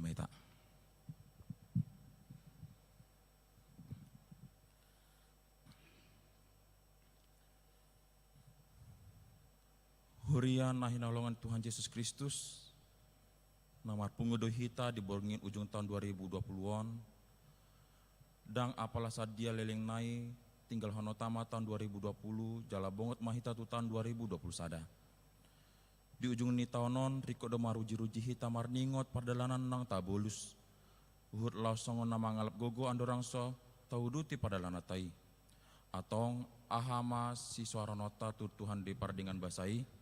Meta. Hurian nahinalongan Tuhan Yesus Kristus, namar pungudo hita di borngin ujung tahun 2020-on, dang apalah sadia leleng nai tinggal honotama tahun 2020, jala bongot mahita tu tahun 2020 sada. Di ujung ni tahunon, riko do maruji-ruji hita marningot pardalanan nang tabolus. Uhut lau songon nama ngalap gogo andorang so, tau duti padalana tai. Atong ahama si suaranota tu Tuhan di pardingan basai.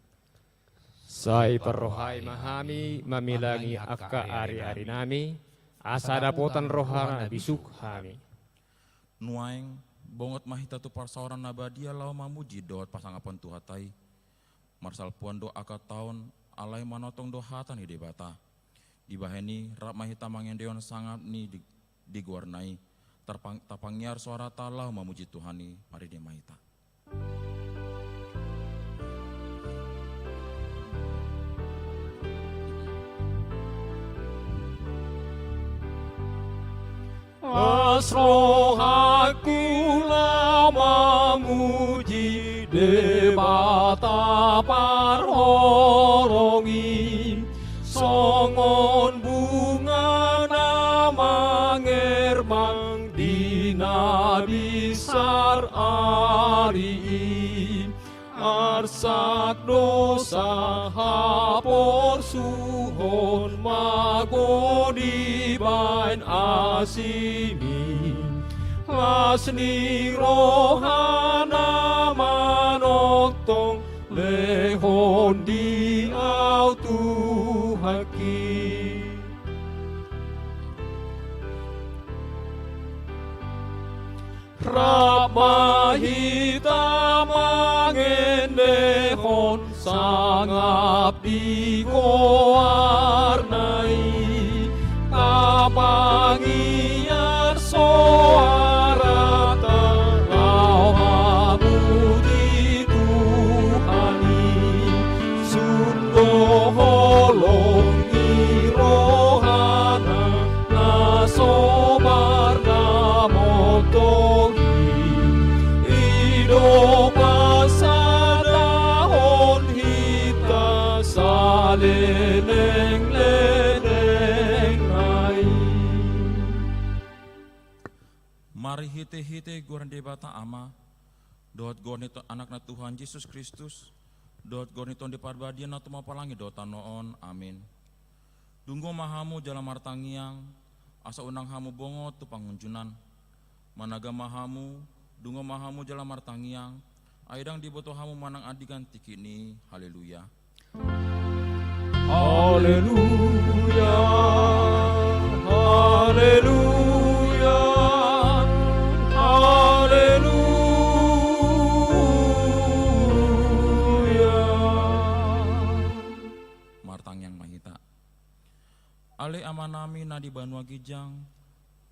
Sai perrohai mahami, mamilangi afka ari-ari nami, asa dapotan rohana bisuk hami. Nuaing, bongot mahita tu parsaoran nabadia lau mamuji doat pasangapan tuhatai. Marsal puan do aka tahun, alai manotong do hatan di debata. Di baheni, rap mahita mangendeon sangat ni diguarnai. Tapangiar suara talau mamuji Tuhani, mari di mahita. Asrohaku lama muji debata parholongi, songon bunga nama ngermang dina bisar ari, arsak dosa hapor suhon magodi bain asimi, lasni rohana manotong lehon di au tuhaki. Ramahita mangendehon sangap di koarnai, tapangiar soara tarau hamuji Tuhani, sundo holongi rohana nasobar namotohi, ido pasadahon hita saleneng-leneng nai. Mari hite-hite guran debata ama, doat gornito anak na Tuhan Yesus Kristus, doat gorniton di parbadian na tumapalangi dota noon, amin. Dunggo mahamu jalan martangiang, asa unang hamu bongo tu pangunjunan, managa mahamu, dungo mahamu jalan martangiang, aidang diboto hamu manang adigan tikini, haleluya. Haleluya, haleluya, haleluya. Martangiang mahita. Ale amanami na di Banua Gijang,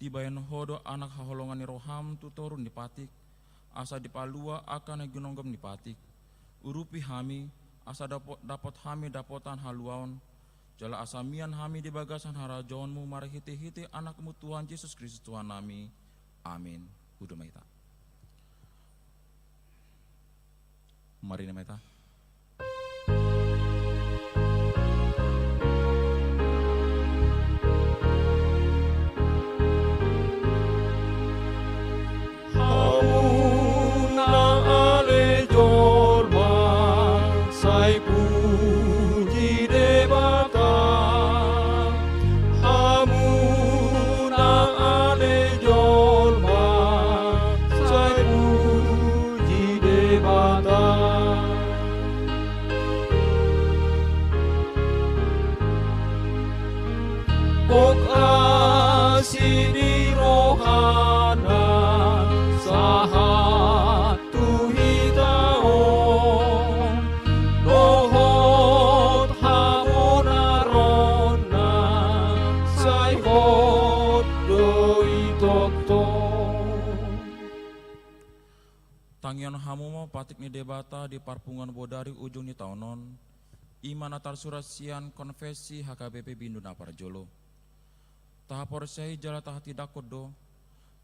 di bayan hodo anak haholongan ni roham tu torun di patik, asa di palua akan gunonggom di patik, urupi hami, asa dapot hami dapotan haluaon, jala asamian hami di bagasan harajonmu, mari hite-hite anakmu Tuhan Yesus Kristus Tuhan nami, amin. Udah maita. Mari maita. Sini rohana saha tuhitaon, dohot hamona rona saihot doi tokton. Tangian hamu mo patik ni debata di parpungan bodari ujung ni taonon, iman atar surat sian konfesi HKBP Bindu Naparjolo. tahaporsai jala tahati dakot do,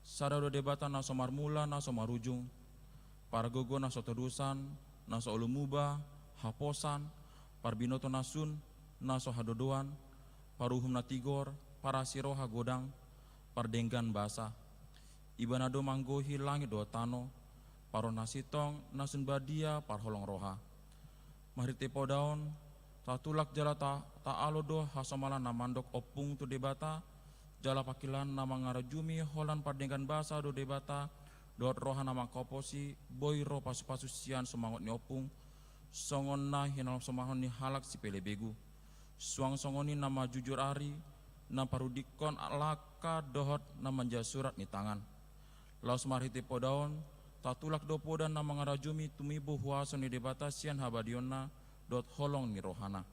sadado debata na somar mula na somarujung, paragogo na sotodusan, na soolumuba, haposan, parbinoto nasun, na sohadodoan, paruhum na tigor, para siroha godang, pardenggan basa, ibanado manggohi langit do tano, paro nasitong, nasun badia, parholong roha. Marite podaon, tatulak jala ta'alo do hasomala na mandok opung tu debata, jala pakilan na mangarajumi holan pardenggan basa do debata, dot roha nama koposi, boy ro pasu-pasu sian sumangot ni opung, songon na hinal somahon ni halak si pelebegu, suang songoni nama jujur ari, na parudikon alaka dohot na manja surat ni tangan. Laos marhiti podaon, tatulak do podan na mangarajumi tumibu huaso ni debata sian habadiona, dot holong ni rohana.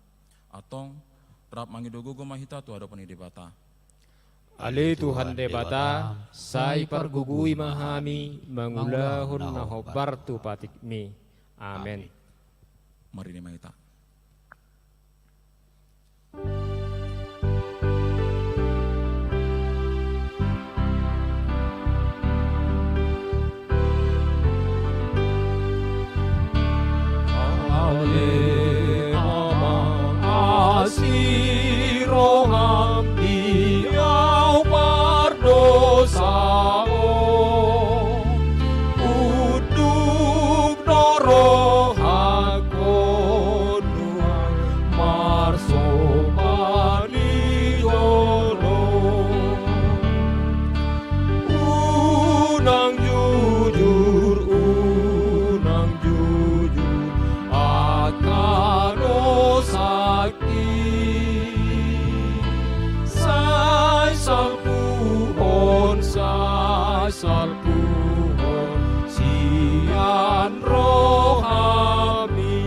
Atong, rap mangidogogo mahita tu ada ni debata. Ali Tuhan debata, sai pargugui mahami, mangulahun na hobar tu patikmi. Amen. Mari ni mahita. Siroham diau pardosao uduk noro hakonuan marsopani jolo unang jujur akano sakti salpuhon sian rohami.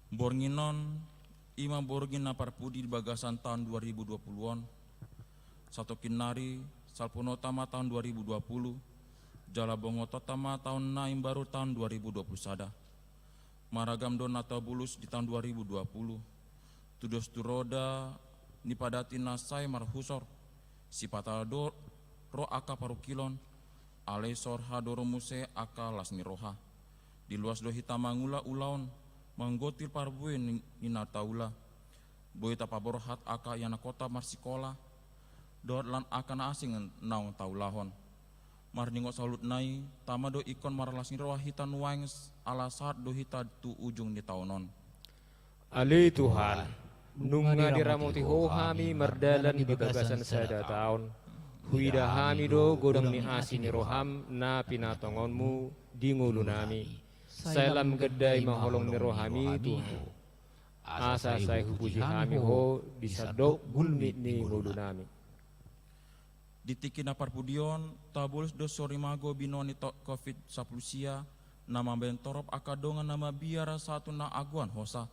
Bornginon, ima borgin na parpudi di bagasan tahun 2020-on, satu kinari, salpunotama tahun 2020, jala bongototama tahun naim baru tahun 2020 sada. Maragam don atau bulus di tahun 2020, tudos turoda, nipadati nasai marhusor, si patado ro aka parukilon, alesor hadoro muse aka lasni roha. Di luas do hitamangula ulaon, manggotil parbuin ninataula, boy tapaborohat aka yana kota marsikola, dot lan aka na asing naong taulahon. Marningo salut nai, tamado ikon marlasni roha hitan wangs alasat do hita tu ujung di taunon. Ali Tuhan, nunga diramuti hohami merdalan di bagasan sada tahun. Huida hami do godang ni asin ni roham na pinatongonmu di ngulu nami. Salam gedai maholong ni rohami Tuhan. Asa saya hupuji hami ho bisa dok gulmit ni ngulu nami. Ditiki na parpudion, tabulus do sorimago binoni to COVID-19 nama bentorop akadongan nama biara satu na aguan hosa.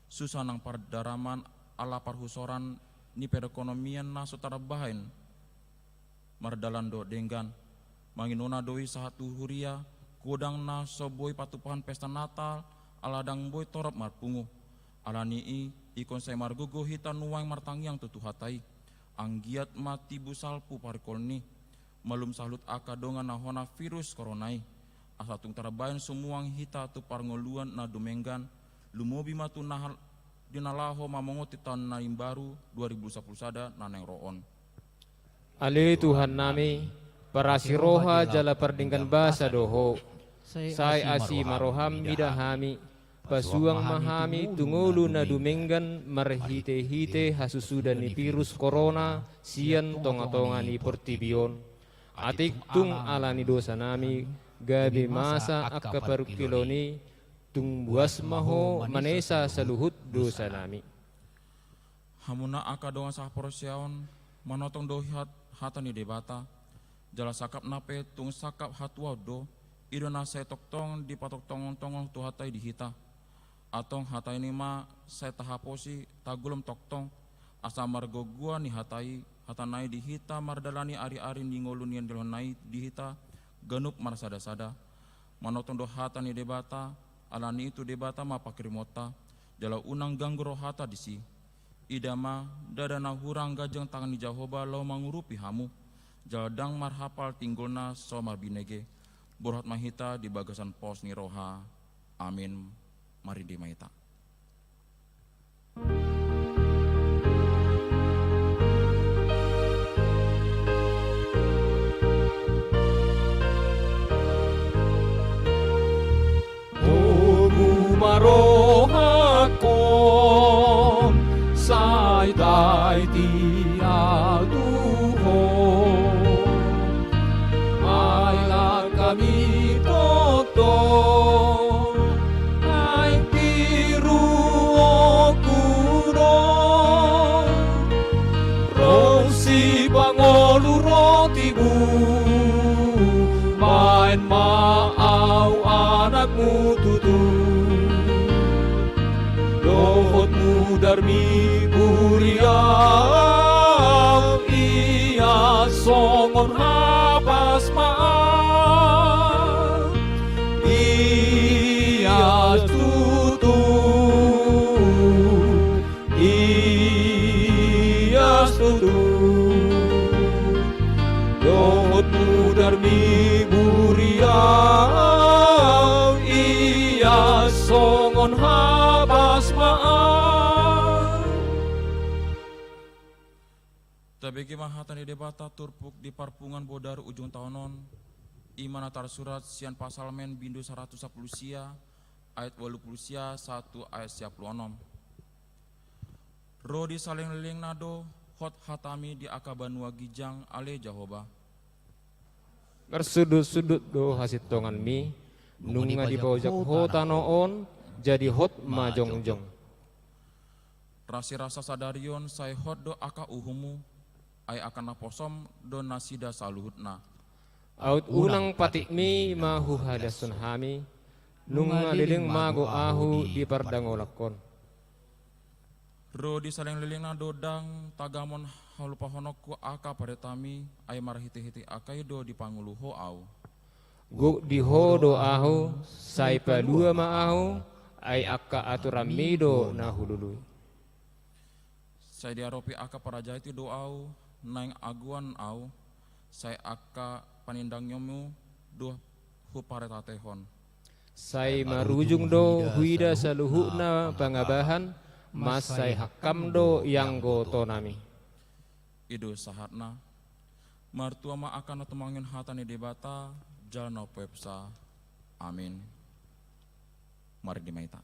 Susah nang pardaraman ala parhusoran ni perekonomian na sutara bahain mardalan do denggan manginona doi sahatu huria kodang na soboy patupahan pesta natal aladang boy torop marpungu alani ikon saya margogo hitan nuwang martangyang tutu hatai anggiat mati busalpu parikolni malum salut akadongan na hona virus koronai asatung tarabayan sumuang hita tu parngoluan na domenggan lumobi matu nahal dinalaho mamongoti tahun naim baru 2021 sada naneng roon. Ali Tuhan nami, parasiroha jala pardingkan basa doho, sai asi maroham midahami, pasuang mahami tungulu na dumenggan marhite-hite hasusudan ni virus corona, sian tonga-tonga ni portibion, atik tung alani dosa nami, gabi masa akka perkiloni, tung buas maho manesa saluhut dosa nami. Hamuna aka doang sah porosyaon manotong dohiat hata ni debata jala sakap nape tung sakap hatwa do ido na saya toktong di patok tongong-tongong tu hatai di hita atong hatai ni ma saya tahaposi tagulum toktong asa margo gua ni hatai hatanai di hita mardalani ari-ari ni ngolun yang dilonai di hita ganup marsada-sada manotong do hata ni debata alani itu debata ma pakirimota jala unang ganggu rohata disi idama dadana hurang gajeng tangan ni Jahoba lau mangurupi hamu jaladang marhapal tinggulna somar binege burhat mahita di bagasan pos ni roha. Amin. Mari dimaita. Marohakon sai tai tia Tuhan mailah kami toto ai tiru okuno rosi bangolu rotibu main maau anakmu tutu dohotmu darmi buriau ia songon habas maaf ia tutu dohotmu darmi buriau ia songon habas maaf. Tabegi mahatan di debata turpuk di parpungan bodar ujung tahunon iman atar surat sian pasal men bindu 110 sia ayat 80 sia 1 ayat 96. Rodi saling liling nado hot hatami di akabanua gijang ale Jahoba. Bersudut-sudut do hasit tongan mi nunga di pojok hotanoon jadi hot majongjong. Rasi rasa sadarion sai hot do aka uhumu ay akan naposom do nasida saluhutna. Aut unang patik mi mahu hadasun hami nunga liling mago ahu di pardangolakon. Ro di saling liling na dodang tagamon halupa honokku aka paretami ay marhiti-hiti akai do di panguluho au. Guk di ho do ahu sai padua ma ahu ay akka aturami do na hulului. Saya diaropi aka parajati do au naing aguan au saya aka panindang nyomu do hu paretatehon. Sai marujung do huida saluhuna pangabahan mas sai hakam do yang gotonami. Ido sahatna martua ma akan natumangin hatani debata jalna pepsa. Amin. Mari dimaita.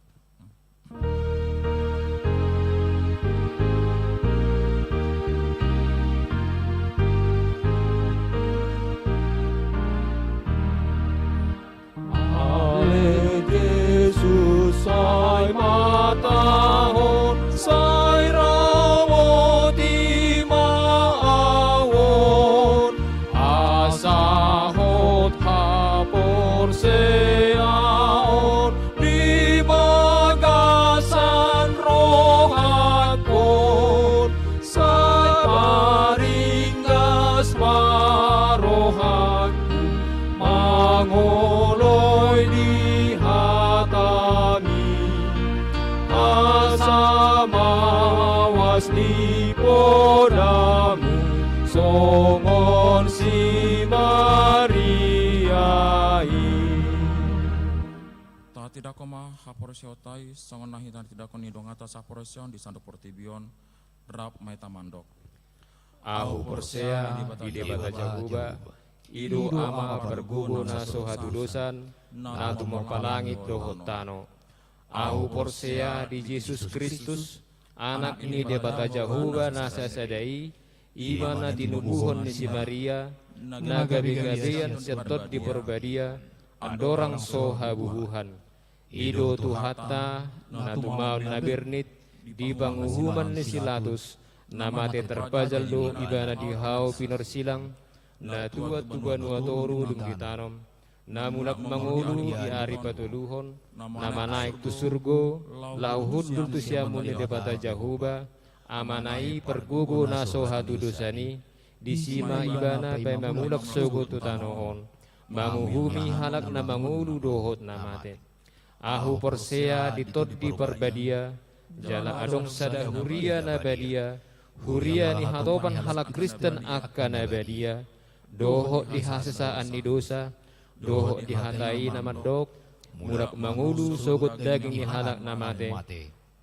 Yesus sai matahon sai rawoti maawon asahot hapor seaon di bagasan rohakon sai paringgas marohakku mangoloi di hatami asa mawas di podamu songon si Mariai. Ta tidak koma haporsiotai songon nahitan tidak koni dongata saporsion di sandok portibion rap maita mandok. Ahu persea di debata jaguba idu ama pergubo na sohatu dosan na tumapalangit do hotano. Ahu persea di Yesus Kristus anak ini debata jahuba na sasadai iman na tinubuhon ni si Maria na gabi-gabian setot di perbadia andorang sohabuhuhan ido tuhata na tumaw na bernit di panguhuman ni silatus na mati terpajal do ibana di hau pinorsilang na tuat tuban watoru dum ditanom na mulak mangulu di ari patuluhon na manaik tu surgo lauhud dul tu siamun ni debata jahuba amanai pergugo na sohatu dosani di sima ibana pay mamulak sogo tu tanoon manguhumi halak na mangulu dohot na mate. Ahu persea di tot di perbadia jala adong sada huria nabadia, huria ni hatopan halak Kristen akan nabadia, doho di hasesaan ni dosa, doho di hatai namadok, mudak mangulu sogot daging ni halak namate,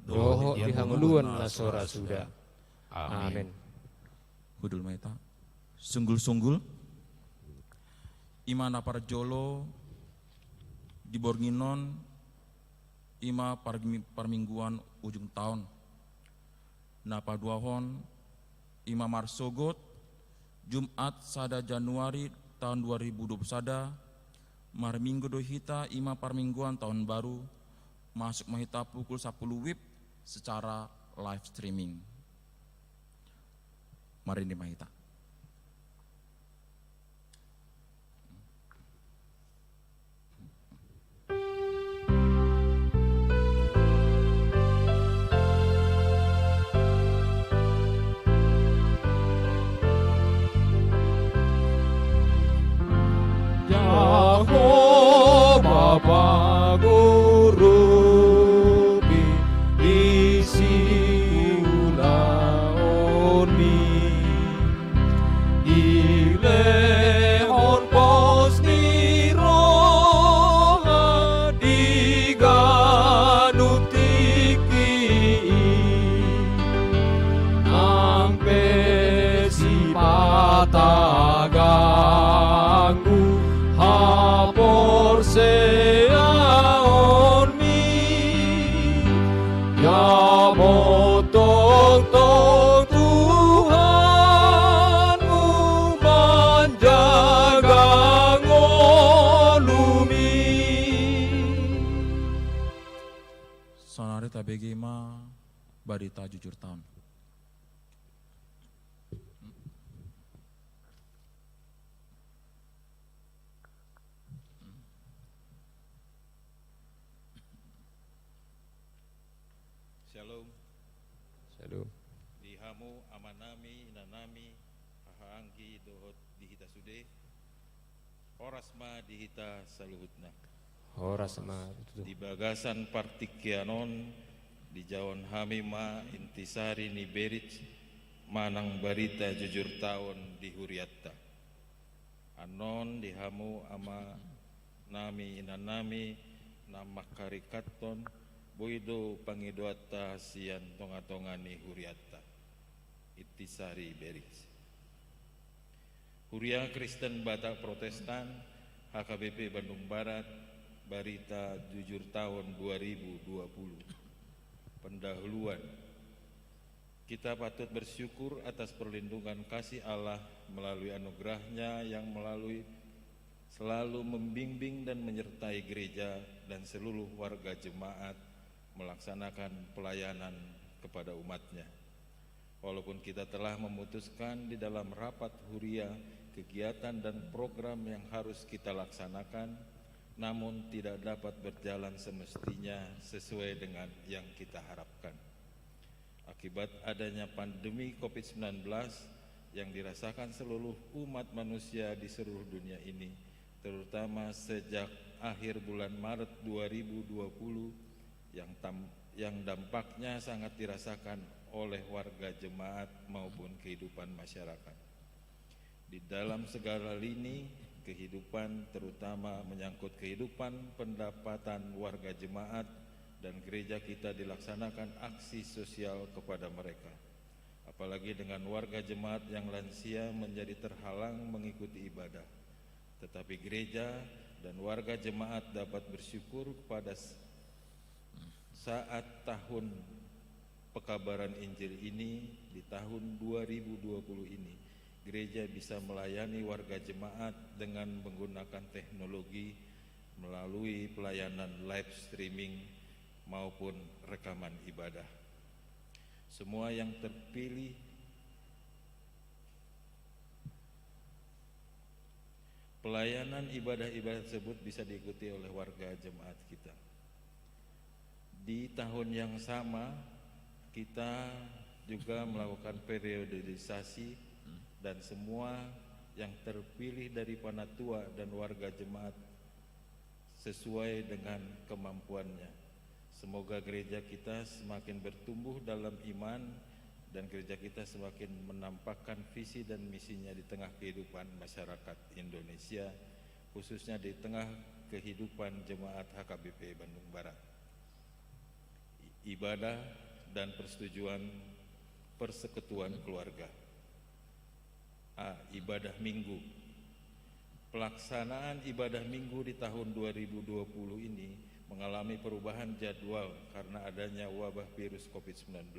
doho di hanguluan na sora sudah. Amin. Hudul maita. Sunggul-sunggul. Ima napar jolo di Bornginon, ima parmingguan ujung tahun. Napa duahon, ima marsogot, Jumat sada Januari tahun 2021 sada, marminggu dohita ima parmingguan tahun baru, masuk mahita pukul 10 WIB secara live streaming. Mari di mahita. Bapa guru di siula oni ilehon pos ni roha di ganutiki ampe si pataganggu hapor seaon mi ya motong tong Tuhanmu menjaga ngolumi. Sonari tabegi ma barita jujur tahun. Shalom. Shalom. Dihamu amanami inanami hahaanggi dohot dihita sude orasma dihita saluhutna Hora sama di bagasan partikianon di jawon hamima intisari ni berit manang barita jujur tahun di huriatta anon dihamu ama nami inanami nama karikaton boido pangidoata sian tonga-tongani huriatta intisari berit Huria Kristen Batak Protestan HKBP Bandung Barat Barita Jujur Tahun 2020. Pendahuluan. Kita patut bersyukur atas perlindungan kasih Allah melalui anugerahnya yang selalu membimbing dan menyertai gereja dan seluruh warga jemaat melaksanakan pelayanan kepada umatnya. Walaupun kita telah memutuskan di dalam rapat huria kegiatan dan program yang harus kita laksanakan, namun tidak dapat berjalan semestinya sesuai dengan yang kita harapkan. Akibat adanya pandemi COVID-19 yang dirasakan seluruh umat manusia di seluruh dunia ini, terutama sejak akhir bulan Maret 2020 yang dampaknya sangat dirasakan oleh warga jemaat maupun kehidupan masyarakat. Di dalam segala lini kehidupan, terutama menyangkut kehidupan pendapatan warga jemaat dan gereja kita dilaksanakan aksi sosial kepada mereka. Apalagi dengan warga jemaat yang lansia menjadi terhalang mengikuti ibadah. Tetapi gereja dan warga jemaat dapat bersyukur kepada saat tahun pekabaran Injil ini, di tahun 2020 ini, gereja bisa melayani warga jemaat dengan menggunakan teknologi melalui pelayanan live streaming maupun rekaman ibadah. Semua yang terpilih pelayanan ibadah-ibadah tersebut bisa diikuti oleh warga jemaat kita. Di tahun yang sama kita juga melakukan periodisasi dan semua yang terpilih dari panatua dan warga jemaat sesuai dengan kemampuannya. Semoga gereja kita semakin bertumbuh dalam iman dan gereja kita semakin menampakkan visi dan misinya di tengah kehidupan masyarakat Indonesia, khususnya di tengah kehidupan jemaat HKBP Bandung Barat. Ibadah dan persetujuan persekutuan keluarga. A. Ibadah Minggu. Pelaksanaan ibadah Minggu di tahun 2020 ini mengalami perubahan jadwal karena adanya wabah virus COVID-19,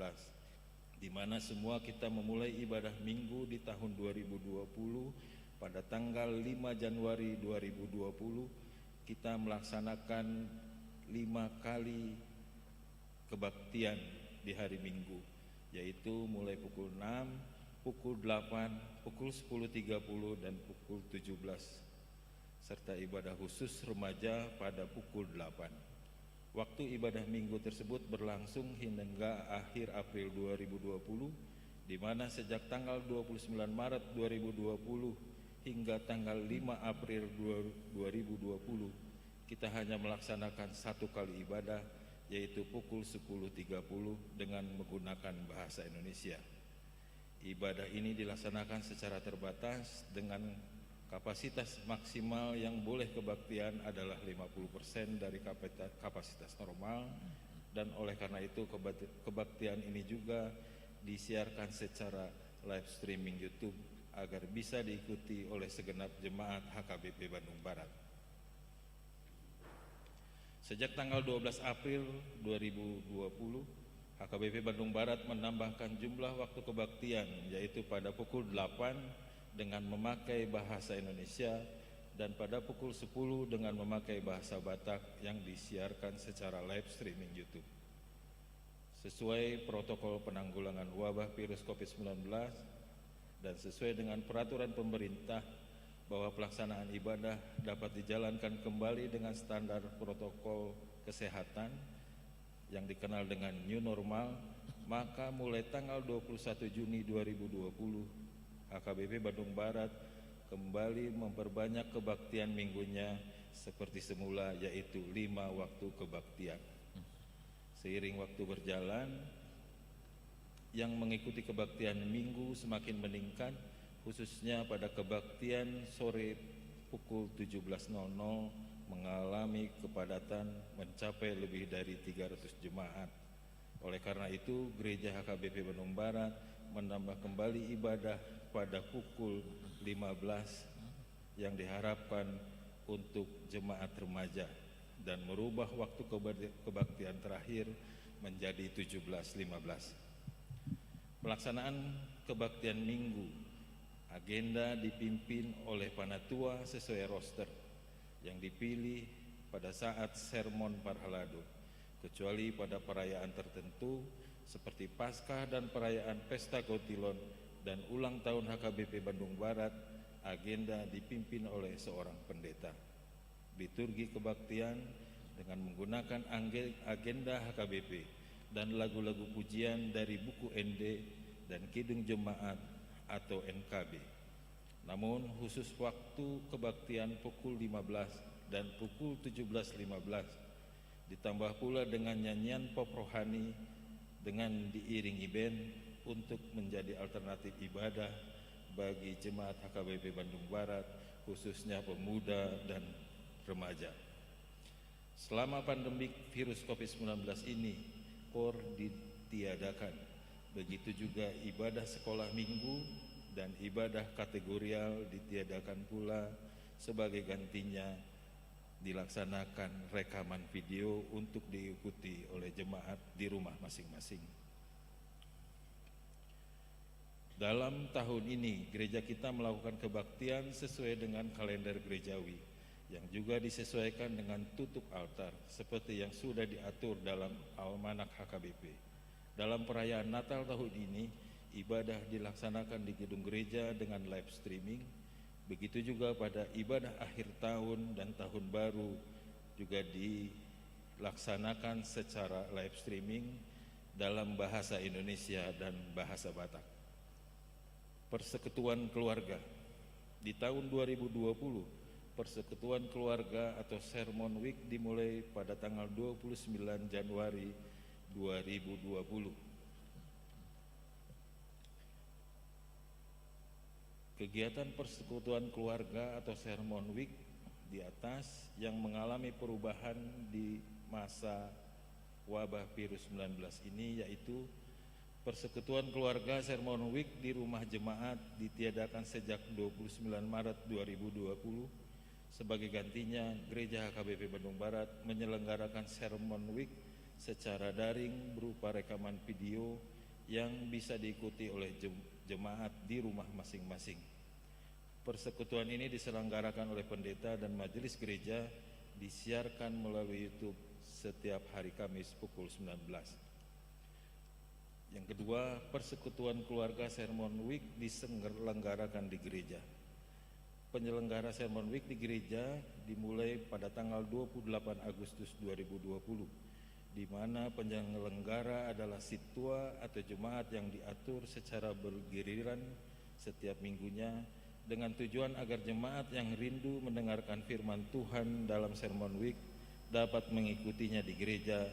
di mana semua kita memulai ibadah Minggu di tahun 2020 pada tanggal 5 Januari 2020 kita melaksanakan 5 kali kebaktian di hari Minggu, yaitu mulai pukul 6, pukul 8, pukul 10.30 dan pukul 17, serta ibadah khusus remaja pada pukul 8. Waktu ibadah Minggu tersebut berlangsung hingga akhir April 2020, di mana sejak tanggal 29 Maret 2020 hingga tanggal 5 April 2020 kita hanya melaksanakan 1 kali ibadah, yaitu pukul 10.30 dengan menggunakan bahasa Indonesia. Ibadah ini dilaksanakan secara terbatas dengan kapasitas maksimal yang boleh kebaktian adalah 50% dari kapasitas normal, dan oleh karena itu kebaktian ini juga disiarkan secara live streaming YouTube agar bisa diikuti oleh segenap jemaat HKBP Bandung Barat. Sejak tanggal 12 April 2020, HKBP Bandung Barat menambahkan jumlah waktu kebaktian, yaitu pada pukul 8 dengan memakai bahasa Indonesia dan pada pukul 10 dengan memakai bahasa Batak yang disiarkan secara live streaming YouTube. Sesuai protokol penanggulangan wabah virus COVID-19 dan sesuai dengan peraturan pemerintah bahwa pelaksanaan ibadah dapat dijalankan kembali dengan standar protokol kesehatan yang dikenal dengan new normal, maka mulai tanggal 21 Juni 2020 HKBP Bandung Barat kembali memperbanyak kebaktian minggunya seperti semula, yaitu 5 waktu kebaktian. Seiring waktu berjalan, yang mengikuti kebaktian minggu semakin meningkat, khususnya pada kebaktian sore pukul 17.00 mengalami kepadatan mencapai lebih dari 300 jemaat. Oleh karena itu, Gereja HKBP Bandung Barat menambah kembali ibadah pada pukul 15 yang diharapkan untuk jemaat remaja dan merubah waktu kebaktian terakhir menjadi 17.15. Pelaksanaan kebaktian minggu agenda dipimpin oleh panatua sesuai roster yang dipilih pada saat sermon Parhalado, kecuali pada perayaan tertentu seperti Paskah dan perayaan Pesta Kotilon dan ulang tahun HKBP Bandung Barat, agenda dipimpin oleh seorang pendeta. Liturgi kebaktian dengan menggunakan agenda HKBP dan lagu-lagu pujian dari buku ND dan Kidung Jemaat atau NKB. Namun khusus waktu kebaktian pukul 15 dan pukul 17.15 ditambah pula dengan nyanyian pop rohani dengan diiringi band untuk menjadi alternatif ibadah bagi jemaat HKBP Bandung Barat, khususnya pemuda dan remaja. Selama pandemik virus COVID-19 ini, KOR ditiadakan. Begitu juga ibadah sekolah minggu dan ibadah kategorial ditiadakan pula, sebagai gantinya dilaksanakan rekaman video untuk diikuti oleh jemaat di rumah masing-masing. Dalam tahun ini, gereja kita melakukan kebaktian sesuai dengan kalender gerejawi, yang juga disesuaikan dengan tutup altar, seperti yang sudah diatur dalam almanak HKBP. Dalam perayaan Natal tahun ini, ibadah dilaksanakan di gedung gereja dengan live streaming. Begitu juga pada ibadah akhir tahun dan tahun baru juga dilaksanakan secara live streaming dalam bahasa Indonesia dan bahasa Batak. Persekutuan keluarga. Di tahun 2020, Persekutuan Keluarga atau Sermon Week dimulai pada tanggal 29 Januari 2020. Kegiatan Persekutuan Keluarga atau Sermon Week di atas yang mengalami perubahan di masa wabah virus 19 ini, yaitu Persekutuan Keluarga Sermon Week di rumah jemaat ditiadakan sejak 29 Maret 2020. Sebagai gantinya, Gereja HKBP Bandung Barat menyelenggarakan Sermon Week secara daring berupa rekaman video yang bisa diikuti oleh jemaat di rumah masing-masing. Persekutuan ini diselenggarakan oleh pendeta dan majelis gereja, disiarkan melalui YouTube setiap hari Kamis pukul 19. Yang kedua, Persekutuan Keluarga Sermon Week diselenggarakan di gereja. Penyelenggara Sermon Week di gereja dimulai pada tanggal 28 Agustus 2020, di mana penyelenggara adalah situa atau jemaat yang diatur secara bergiliran setiap minggunya, dengan tujuan agar jemaat yang rindu mendengarkan firman Tuhan dalam Sermon Week dapat mengikutinya di gereja,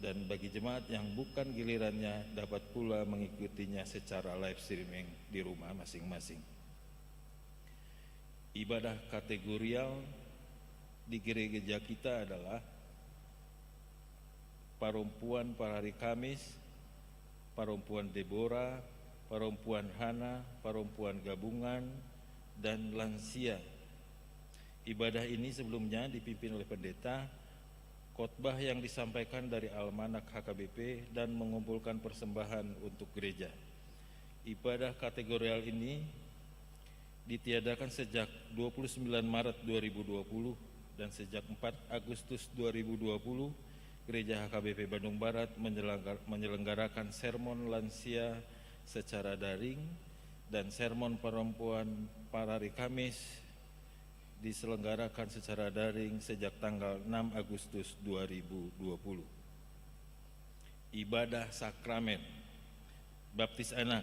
dan bagi jemaat yang bukan gilirannya dapat pula mengikutinya secara live streaming di rumah masing-masing. Ibadah kategorial di gereja kita adalah Parempuan pada hari Kamis, Parempuan Deborah, Parempuan Hana, Parempuan Gabungan, dan lansia. Ibadah ini sebelumnya dipimpin oleh pendeta, khotbah yang disampaikan dari Almanak HKBP dan mengumpulkan persembahan untuk gereja. Ibadah kategorial ini ditiadakan sejak 29 Maret 2020 dan sejak 4 Agustus 2020 Gereja HKBP Bandung Barat menyelenggarakan sermon lansia secara daring, dan sermon perempuan pada hari Kamis diselenggarakan secara daring sejak tanggal 6 Agustus 2020. Ibadah sakramen baptis anak.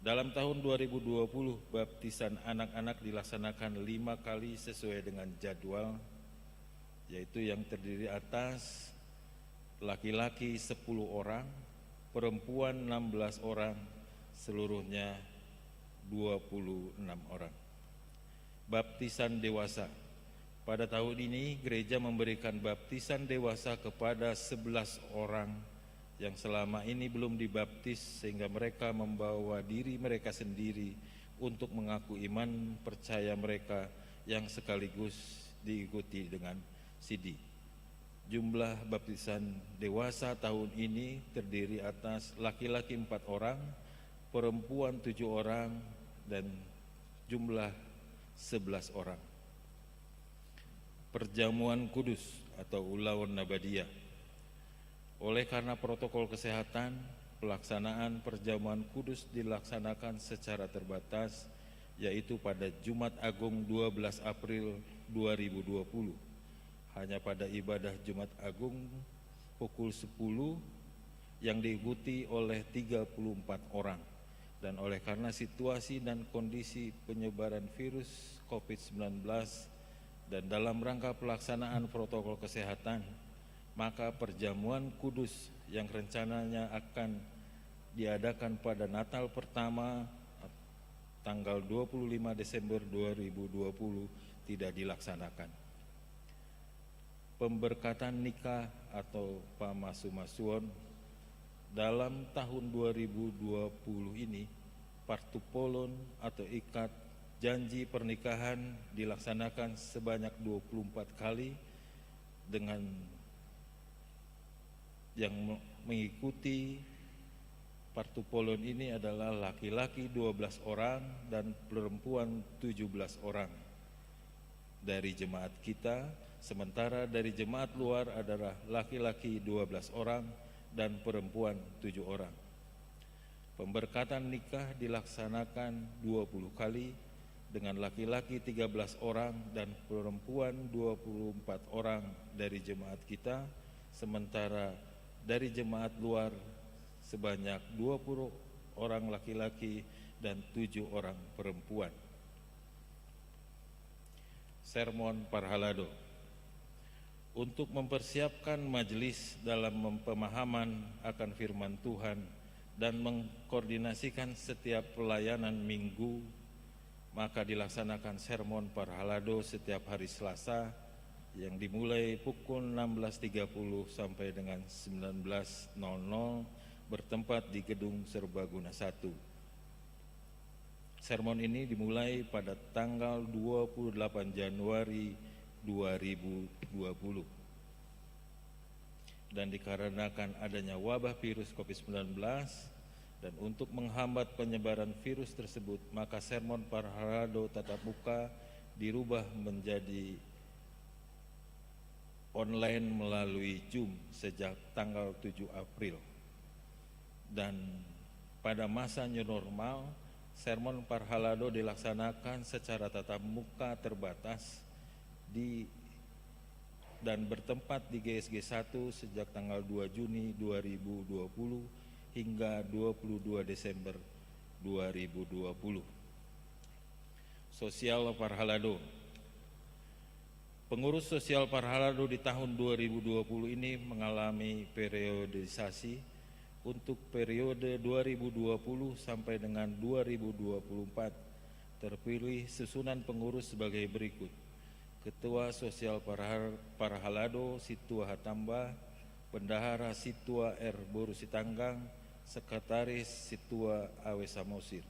Dalam tahun 2020, baptisan anak-anak dilaksanakan 5 kali sesuai dengan jadwal, yaitu yang terdiri atas laki-laki 10 orang, perempuan 16 orang, seluruhnya 26 orang. Baptisan dewasa. Pada tahun ini gereja memberikan baptisan dewasa kepada 11 orang yang selama ini belum dibaptis, sehingga mereka membawa diri mereka sendiri untuk mengaku iman percaya mereka yang sekaligus diikuti dengan CD. Jumlah baptisan dewasa tahun ini terdiri atas laki-laki 4 orang, perempuan 7 orang, dan jumlah 11 orang. Perjamuan kudus atau Ulaun Nabadiyah. Oleh karena protokol kesehatan, pelaksanaan perjamuan kudus dilaksanakan secara terbatas, yaitu pada Jumat Agung 12 April 2020. Hanya pada ibadah Jumat Agung pukul 10 yang diikuti oleh 34 orang. Dan oleh karena situasi dan kondisi penyebaran virus COVID-19 dan dalam rangka pelaksanaan protokol kesehatan, maka perjamuan kudus yang rencananya akan diadakan pada Natal pertama tanggal 25 Desember 2020 tidak dilaksanakan. Pemberkatan nikah atau pamasumasuon dalam tahun 2020 ini, partupolon atau ikat janji pernikahan dilaksanakan sebanyak 24 kali, dengan yang mengikuti partupolon ini adalah laki-laki 12 orang dan perempuan 17 orang dari jemaat kita, sementara dari jemaat luar adalah laki-laki 12 orang dan perempuan 7 orang. Pemberkatan nikah dilaksanakan 20 kali dengan laki-laki 13 orang dan perempuan 24 orang dari jemaat kita, sementara dari jemaat luar sebanyak 20 orang laki-laki dan 7 orang perempuan. Sermon Parhalado. Untuk mempersiapkan majelis dalam pemahaman akan firman Tuhan dan mengkoordinasikan setiap pelayanan minggu, maka dilaksanakan Sermon Parhalado setiap hari Selasa yang dimulai pukul 16.30 sampai dengan 19.00 bertempat di Gedung Serbaguna 1. Sermon ini dimulai pada tanggal 28 Januari 2020. Dan dikarenakan adanya wabah virus COVID-19 dan untuk menghambat penyebaran virus tersebut, maka Sermon Parhalado tatap muka dirubah menjadi online melalui Zoom sejak tanggal 7 April. Dan pada masa new normal, Sermon Parhalado dilaksanakan secara tatap muka terbatas dan bertempat di GSG 1 sejak tanggal 2 Juni 2020 hingga 22 Desember 2020. Sosial Parhalado. Pengurus sosial Parhalado di tahun 2020 ini mengalami periodisasi untuk periode 2020 sampai dengan 2024. Terpilih susunan pengurus sebagai berikut: Ketua Sosial Parhalado Situa Hatamba, Bendahara Situa R. Boru Sitanggang, Sekretaris Situa Awe Samosir.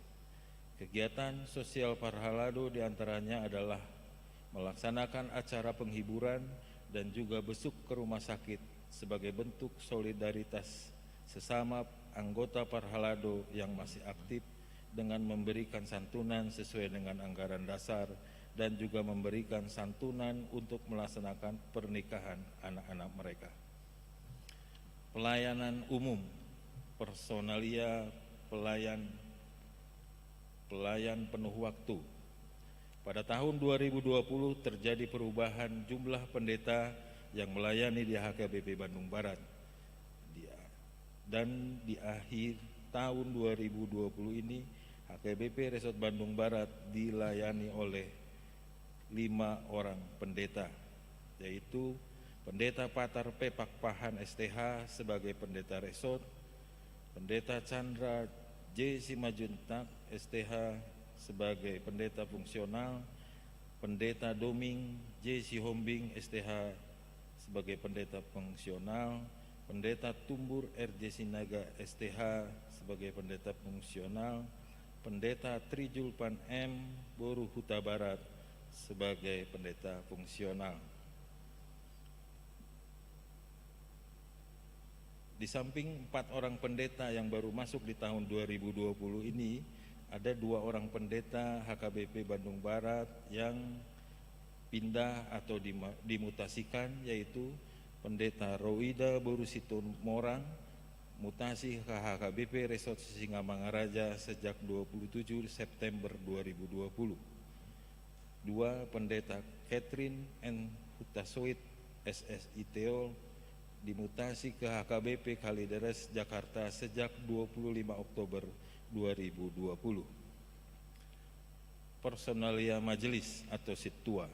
Kegiatan sosial Parhalado diantaranya adalah melaksanakan acara penghiburan dan juga besuk ke rumah sakit sebagai bentuk solidaritas sesama anggota Parhalado yang masih aktif dengan memberikan santunan sesuai dengan anggaran dasar dan juga memberikan santunan untuk melaksanakan pernikahan anak-anak mereka. Pelayanan umum, personalia pelayan penuh waktu. Pada tahun 2020 terjadi perubahan jumlah pendeta yang melayani di HKBP Bandung Barat. Dan di akhir tahun 2020 ini HKBP Resort Bandung Barat dilayani oleh 5 orang pendeta, yaitu Pendeta Patar Pepak Pahan STH sebagai pendeta resort, Pendeta Chandra J. Simajuntak STH sebagai pendeta fungsional, Pendeta Doming J. Sihombing STH sebagai pendeta fungsional, Pendeta Tumbur R.J. Sinaga STH sebagai pendeta fungsional, Pendeta Trijulpan M. Boru Huta Barat sebagai pendeta fungsional. Di samping 4 orang pendeta yang baru masuk di tahun 2020 ini, ada 2 orang pendeta HKBP Bandung Barat yang pindah atau dimutasikan, yaitu Pendeta Rowida Borusitun Morang, mutasi ke HKBP Resort Sisingamangaraja sejak 27 September 2020. 2 Pendeta Catherine N. Hutasoit SSI Teol, dimutasi ke HKBP Kalideres Jakarta sejak 25 Oktober 2020. Personalia majelis atau situa.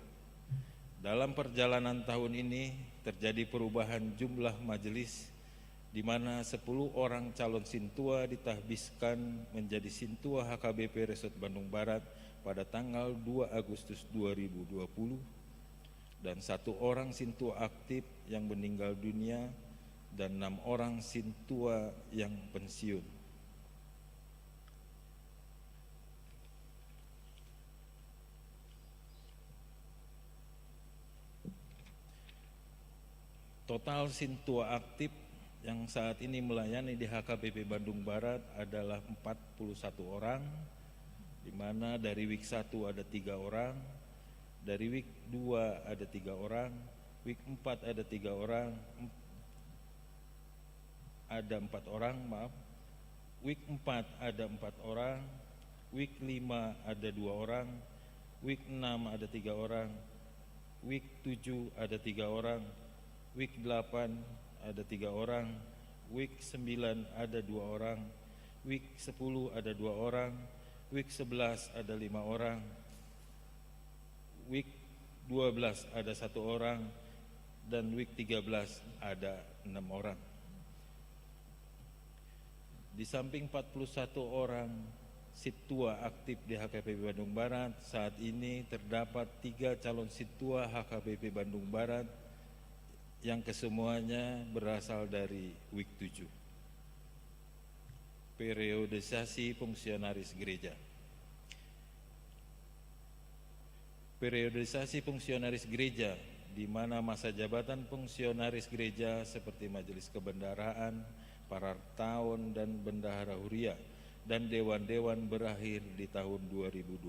Dalam perjalanan tahun ini terjadi perubahan jumlah majelis, di mana 10 orang calon sintua ditahbiskan menjadi sintua HKBP Resort Bandung Barat pada tanggal 2 Agustus 2020 dan 1 orang sintua aktif yang meninggal dunia dan 6 orang sintua yang pensiun. Total sintua aktif yang saat ini melayani di HKBP Bandung Barat adalah 41 orang, di mana dari week 1 ada 3 orang, dari week 2 ada 3 orang, week 4 ada 3 orang, ada 4 orang, week 4 ada 4 orang, week 5 ada 2 orang, week 6 ada 3 orang, week 7 ada 3 orang, week 8 ada 3 orang, week 9 ada 2 orang, week 10 ada 2 orang, week 11 ada 5 orang, week 12 ada 1 orang, dan week 13 ada 6 orang. Di samping 41 orang Situa aktif di HKBP Bandung Barat, saat ini terdapat 3 calon Situa HKBP Bandung Barat yang kesemuanya berasal dari week 7. Periodisasi fungsionaris gereja. Periodisasi fungsionaris gereja, di mana masa jabatan fungsionaris gereja seperti majelis kebendaraan, parartaun dan bendahara huria dan dewan-dewan berakhir di tahun 2020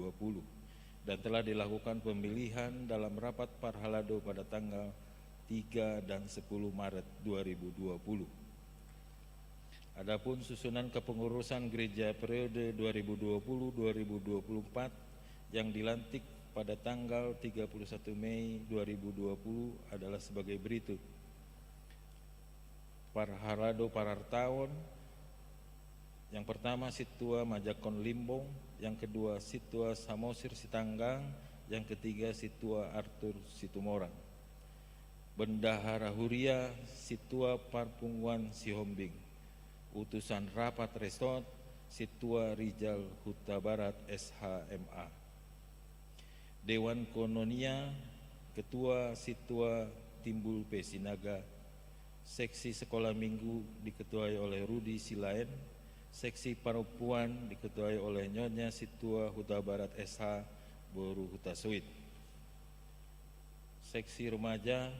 dan telah dilakukan pemilihan dalam rapat Parhalado pada tanggal 3 dan 10 Maret 2020. Adapun susunan kepengurusan gereja periode 2020-2024 yang dilantik pada tanggal 31 Mei 2020 adalah sebagai berikut. Parhalado Parartaun, yang pertama Situa Majakon Limbong, yang kedua Situa Samosir Sitanggang, yang ketiga Situa Arthur Situmorang. Bendahara Huria Situa Parpungwan Sihombing. Utusan Rapat Resort Situa Rijal Huta Barat SHMA. Dewan Kononia Ketua Situa Timbul Pesinaga. Seksi Sekolah Minggu diketuai oleh Rudi Silaen. Seksi Perempuan diketuai oleh Nyonya Situa Huta Barat SH Boru Huta Suit. Seksi Remaja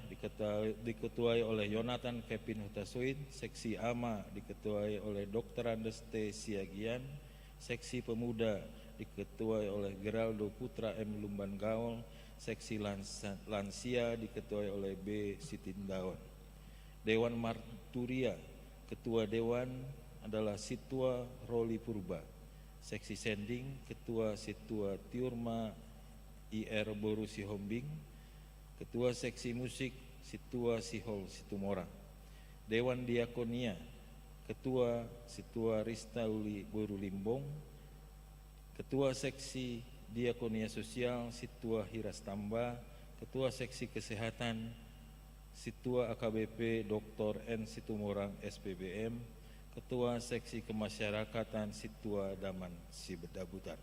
diketuai oleh Yonatan Kevin Huta Suit. Seksi AMA diketuai oleh Dr. Andes T. Siagian. Seksi Pemuda diketuai oleh Geraldo Putra M. Lumban Gaul. Seksi Lansia diketuai oleh B. Sitindaon. Dewan Marturia, Ketua Dewan adalah Situa Roli Purba. Seksi Sending, Ketua Situa Tiurma IR Boru Sihombing. Ketua Seksi Musik, Situa Sihol Situmorang. Dewan Diakonia, Ketua Situa Ristauli Boru Limbong. Ketua Seksi Diakonia Sosial, Situa Hiras Tamba. Ketua Seksi Kesehatan, Situa AKBP Dr. N. Situmorang SPBM. Ketua Seksi Kemasyarakatan Situa Daman Sibedabutar.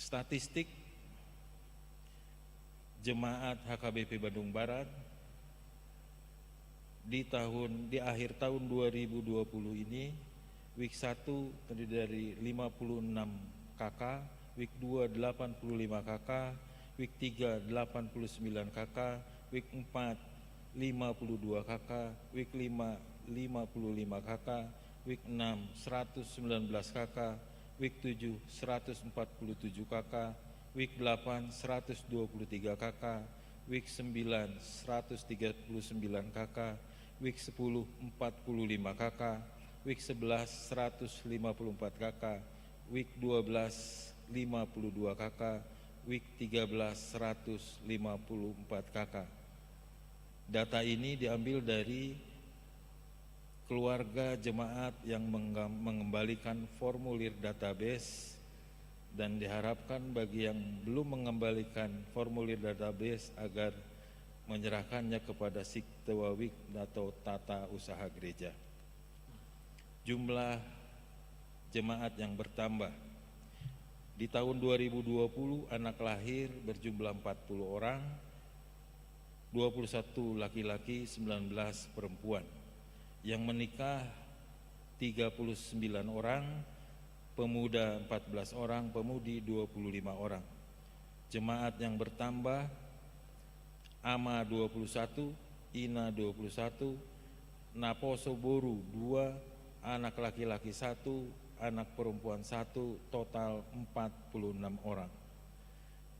Statistik jemaat HKBP Bandung Barat di akhir tahun 2020 ini, week 1 terdiri dari 56 KK, week 2 85 KK, week 3 89 KK, week 4 52 KK, week 5 55 KK, week 6 119 KK, week 7 147 KK, week 8 123 KK, week 9 139 KK, week 10 45 KK, week 11 154 KK, week 12 52 KK, week 13 154 KK. Data ini diambil dari keluarga jemaat yang mengembalikan formulir database, dan diharapkan bagi yang belum mengembalikan formulir database agar menyerahkannya kepada Siktewawik atau Tata Usaha Gereja. Jumlah jemaat yang bertambah. Di tahun 2020 anak lahir berjumlah 40 orang, 21 laki-laki, 19 perempuan. Yang menikah 39 orang, pemuda 14 orang, pemudi 25 orang. Jemaat yang bertambah, AMA 21, INA 21, Naposo Boru 2, anak laki-laki 1, anak perempuan 1, total 46 orang.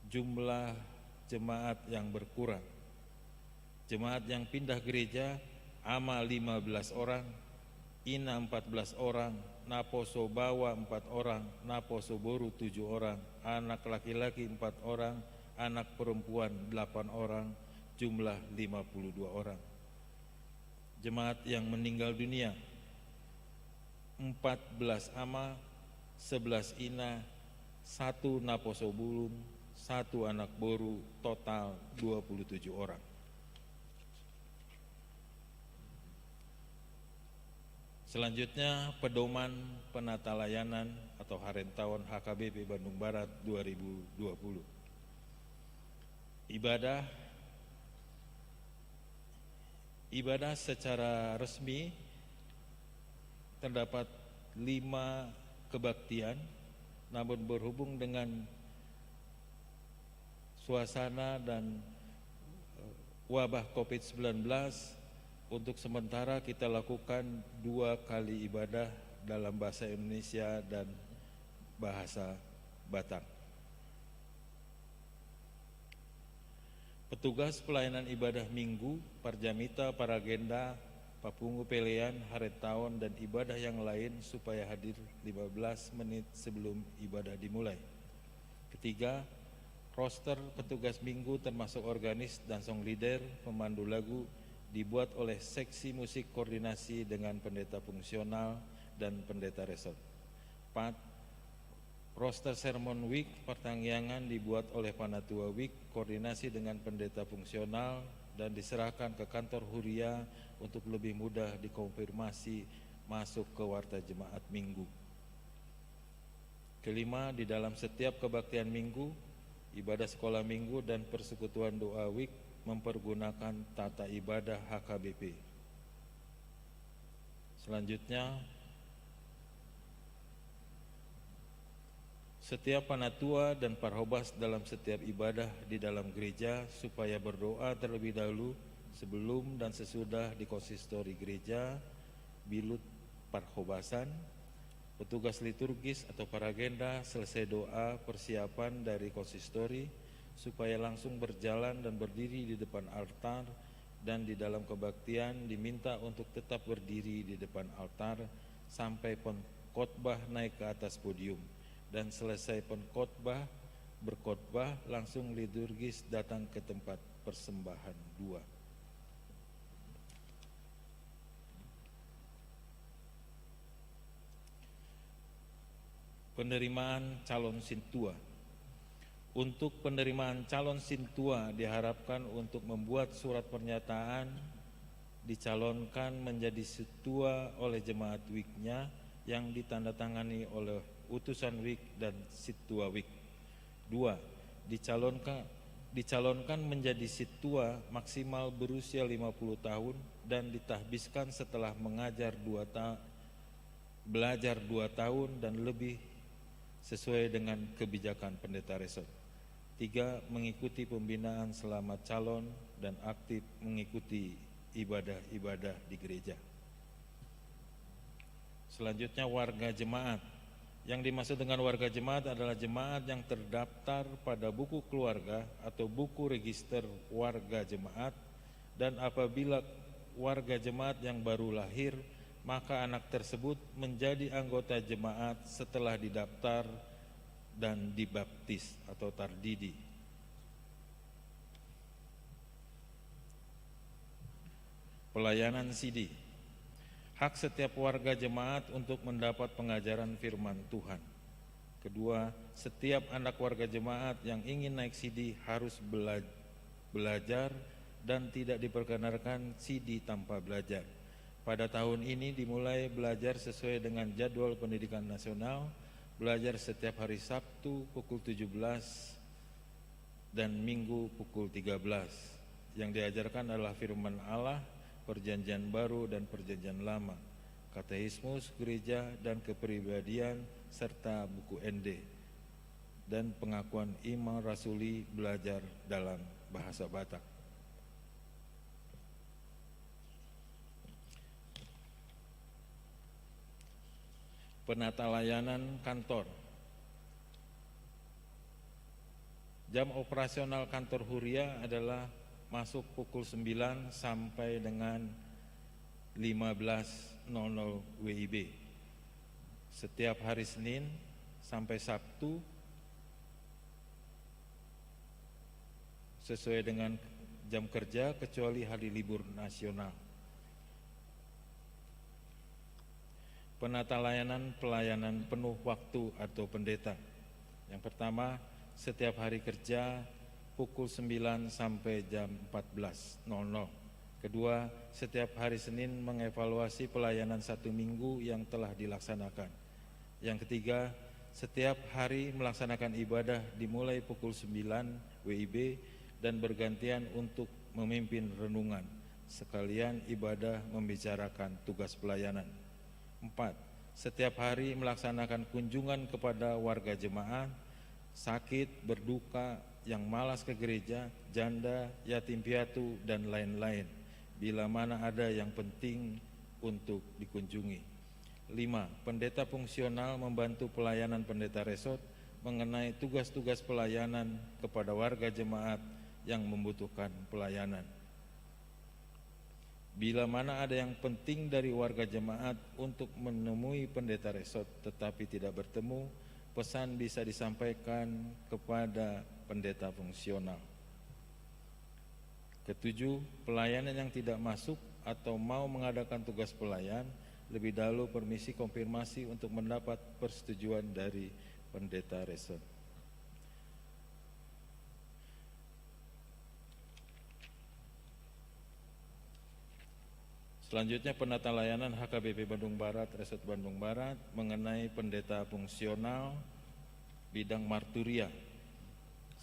Jumlah jemaat yang berkurang. Jemaat yang pindah gereja, AMA 15 orang, INA 14 orang, Naposo Bawa 4 orang, Naposo Boru 7 orang, anak laki-laki 4 orang, anak perempuan 8 orang, jumlah 52 orang. Jemaat yang meninggal dunia 14 ama, 11 ina, 1 naposo bulung, 1 anak boru, total 27 orang. Selanjutnya, pedoman penata layanan atau Harentauan HKBP Bandung Barat 2020. Ibadah secara resmi terdapat 5 kebaktian, namun berhubung dengan suasana dan wabah COVID-19, untuk sementara kita lakukan 2 kali ibadah dalam bahasa Indonesia dan bahasa Batak. Petugas pelayanan ibadah minggu, Parjamita, Paragenda, Papungu Pelean, Harentauan, dan ibadah yang lain supaya hadir 15 menit sebelum ibadah dimulai. Ketiga, roster petugas minggu termasuk organis dan song leader, pemandu lagu dibuat oleh seksi musik koordinasi dengan pendeta fungsional dan pendeta resort. 4. Roster sermon week pertanggiangan dibuat oleh panatua week koordinasi dengan pendeta fungsional dan diserahkan ke kantor Huria untuk lebih mudah dikonfirmasi masuk ke warta jemaat minggu. Kelima, di dalam setiap kebaktian minggu, ibadah sekolah minggu dan persekutuan doa week mempergunakan tata ibadah HKBP. Selanjutnya, setiap panatua dan parhobas dalam setiap ibadah di dalam gereja supaya berdoa terlebih dahulu sebelum dan sesudah di konsistori gereja, bilut parhobasan, petugas liturgis atau paragenda selesai doa persiapan dari konsistori supaya langsung berjalan dan berdiri di depan altar, dan di dalam kebaktian diminta untuk tetap berdiri di depan altar sampai pengkhotbah naik ke atas podium, dan selesai pengkhotbah berkhotbah langsung liturgis datang ke tempat persembahan 2. Penerimaan calon sintua. Untuk penerimaan calon sintua diharapkan untuk membuat surat pernyataan dicalonkan menjadi sintua oleh jemaat wiknya yang ditandatangani oleh utusan wik dan sintua wik. 2. Dicalonkan menjadi sintua maksimal berusia 50 tahun dan ditahbiskan setelah belajar 2 tahun dan lebih sesuai dengan kebijakan pendeta resort. 3. Mengikuti pembinaan selama calon dan aktif mengikuti ibadah-ibadah di gereja. Selanjutnya, warga jemaat. Yang dimaksud dengan warga jemaat adalah jemaat yang terdaftar pada buku keluarga atau buku register warga jemaat, dan apabila warga jemaat yang baru lahir, maka anak tersebut menjadi anggota jemaat setelah didaftar dan dibaptis atau tardidi. Pelayanan CD. Hak setiap warga jemaat untuk mendapat pengajaran firman Tuhan. Kedua, setiap anak warga jemaat yang ingin naik CD harus belajar dan tidak diperkenankan CD tanpa belajar. Pada tahun ini dimulai belajar sesuai dengan jadwal pendidikan nasional, belajar setiap hari Sabtu pukul 17 dan Minggu pukul 13. Yang diajarkan adalah firman Allah, perjanjian baru dan perjanjian lama, katekismus gereja dan kepribadian, serta buku ND, dan pengakuan iman rasuli belajar dalam bahasa Batak. Penata layanan kantor. Jam operasional kantor Huria adalah masuk pukul 9 sampai dengan 15.00 WIB. Setiap hari Senin sampai Sabtu sesuai dengan jam kerja kecuali hari libur nasional. Penata layanan pelayanan penuh waktu atau pendeta. Yang pertama, setiap hari kerja pukul 9 sampai jam 14.00. Kedua, setiap hari Senin mengevaluasi pelayanan 1 minggu yang telah dilaksanakan. Yang ketiga, setiap hari melaksanakan ibadah dimulai pukul 9 WIB dan bergantian untuk memimpin renungan, sekalian ibadah membicarakan tugas pelayanan. 4. Setiap hari melaksanakan kunjungan kepada warga jemaat, sakit, berduka, yang malas ke gereja, janda, yatim piatu, dan lain-lain, bila mana ada yang penting untuk dikunjungi. 5. Pendeta fungsional membantu pelayanan pendeta resort mengenai tugas-tugas pelayanan kepada warga jemaat yang membutuhkan pelayanan. Bila mana ada yang penting dari warga jemaat untuk menemui pendeta resort tetapi tidak bertemu, pesan bisa disampaikan kepada pendeta fungsional. Ketujuh, pelayanan yang tidak masuk atau mau mengadakan tugas pelayan lebih dahulu permisi konfirmasi untuk mendapat persetujuan dari pendeta resort. Selanjutnya penata layanan HKBP Bandung Barat, Resort Bandung Barat mengenai pendeta fungsional bidang marturia.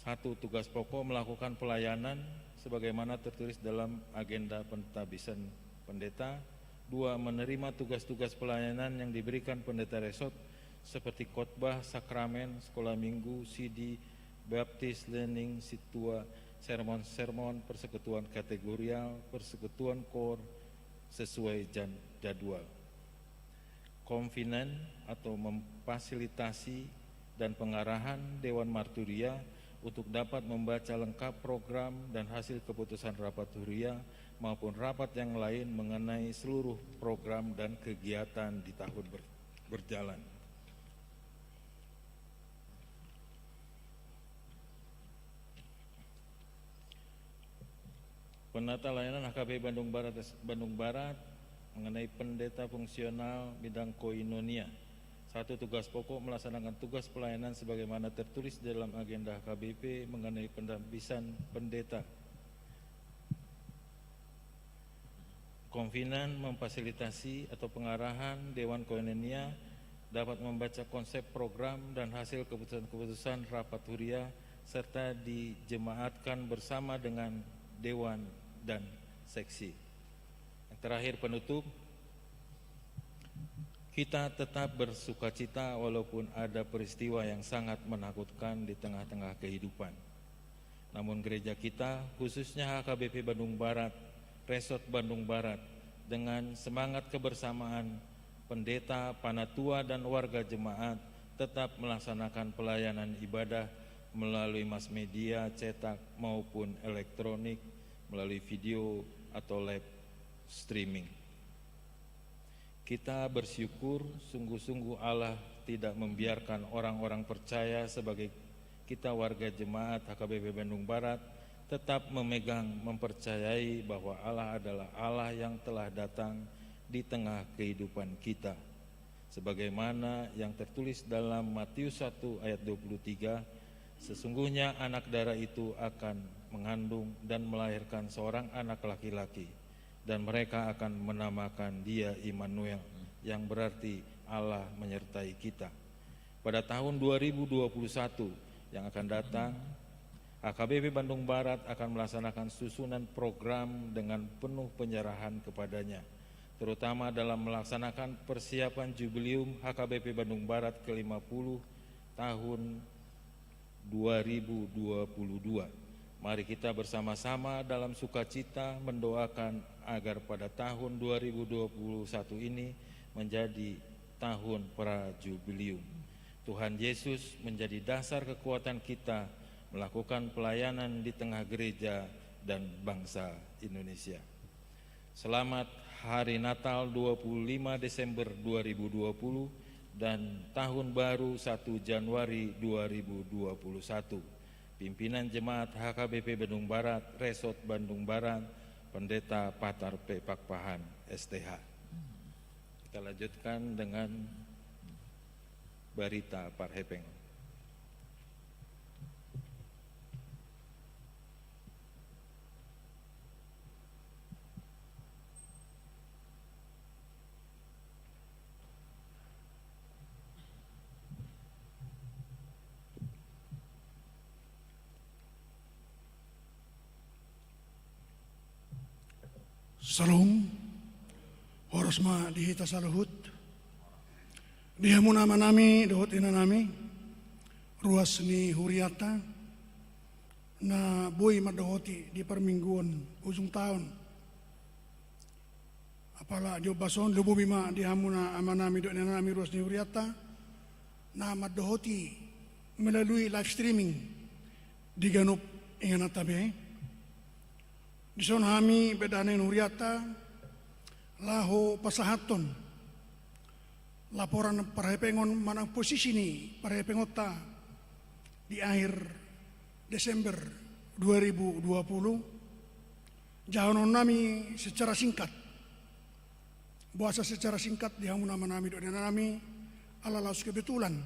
1. Tugas pokok melakukan pelayanan sebagaimana tertulis dalam agenda pentabisan pendeta. 2. Menerima tugas-tugas pelayanan yang diberikan pendeta resort seperti khotbah, sakramen, sekolah minggu, CD, baptis, learning, situa, sermon-sermon, persekutuan kategorial, persekutuan kor sesuai jadwal. Konvenen atau memfasilitasi dan pengarahan Dewan Marturia untuk dapat membaca lengkap program dan hasil keputusan rapat huria maupun rapat yang lain mengenai seluruh program dan kegiatan di tahun berjalan. Penata layanan HKB Bandung Barat mengenai pendeta fungsional bidang koinonia. 1. Tugas pokok melaksanakan tugas pelayanan sebagaimana tertulis dalam agenda HKBP mengenai pendampingan pendeta. Konvenan memfasilitasi atau pengarahan Dewan Koinonia dapat membaca konsep program dan hasil keputusan-keputusan rapat huria serta dijemaatkan bersama dengan Dewan dan seksi. Yang terakhir penutup, kita tetap bersukacita walaupun ada peristiwa yang sangat menakutkan di tengah-tengah kehidupan. Namun gereja kita, khususnya HKBP Bandung Barat, Resort Bandung Barat, dengan semangat kebersamaan pendeta, panatua, dan warga jemaat tetap melaksanakan pelayanan ibadah melalui mass media, cetak maupun elektronik, melalui video atau live streaming. Kita bersyukur sungguh-sungguh Allah tidak membiarkan orang-orang percaya sebagai kita warga jemaat HKBP Bandung Barat tetap mempercayai bahwa Allah adalah Allah yang telah datang di tengah kehidupan kita. Sebagaimana yang tertulis dalam Matius 1 ayat 23, sesungguhnya anak darah itu akan mengandung dan melahirkan seorang anak laki-laki, dan mereka akan menamakan dia Immanuel, yang berarti Allah menyertai kita. Pada tahun 2021 yang akan datang, HKBP Bandung Barat akan melaksanakan susunan program dengan penuh penyerahan kepadanya, terutama dalam melaksanakan persiapan Jubileum HKBP Bandung Barat ke-50 tahun 2022. Mari kita bersama-sama dalam sukacita mendoakan agar pada tahun 2021 ini menjadi tahun pra-Jubileum. Tuhan Yesus menjadi dasar kekuatan kita melakukan pelayanan di tengah gereja dan bangsa Indonesia. Selamat Hari Natal 25 Desember 2020 dan Tahun Baru 1 Januari 2021. Pimpinan Jemaat HKBP Bandung Barat, Resort Bandung Barat, Pendeta Patar P. Pakpahan, STH. Kita lanjutkan dengan Barita Parhepeng. Salom, oras ma dihita sa luhut. Dihamu nama nami, dohot ina nami, ruas ni Huriata, na boy madohoti di permingguan ujung tahun. Apala Dio Bason, lubu bima dihamu na ama nami, dohot ina nami, ruas ni Huriata, na madohoti melalui live streaming di Ganup ingan tabe. Di son hami bedanen Huriata laho pasahaton laporan Parhepengon manang posisi ni Parhepengota di akhir Desember 2020. Jahonon nami secara singkat, bahasa secara singkat dihamu nama nami doa nami ala laus kebetulan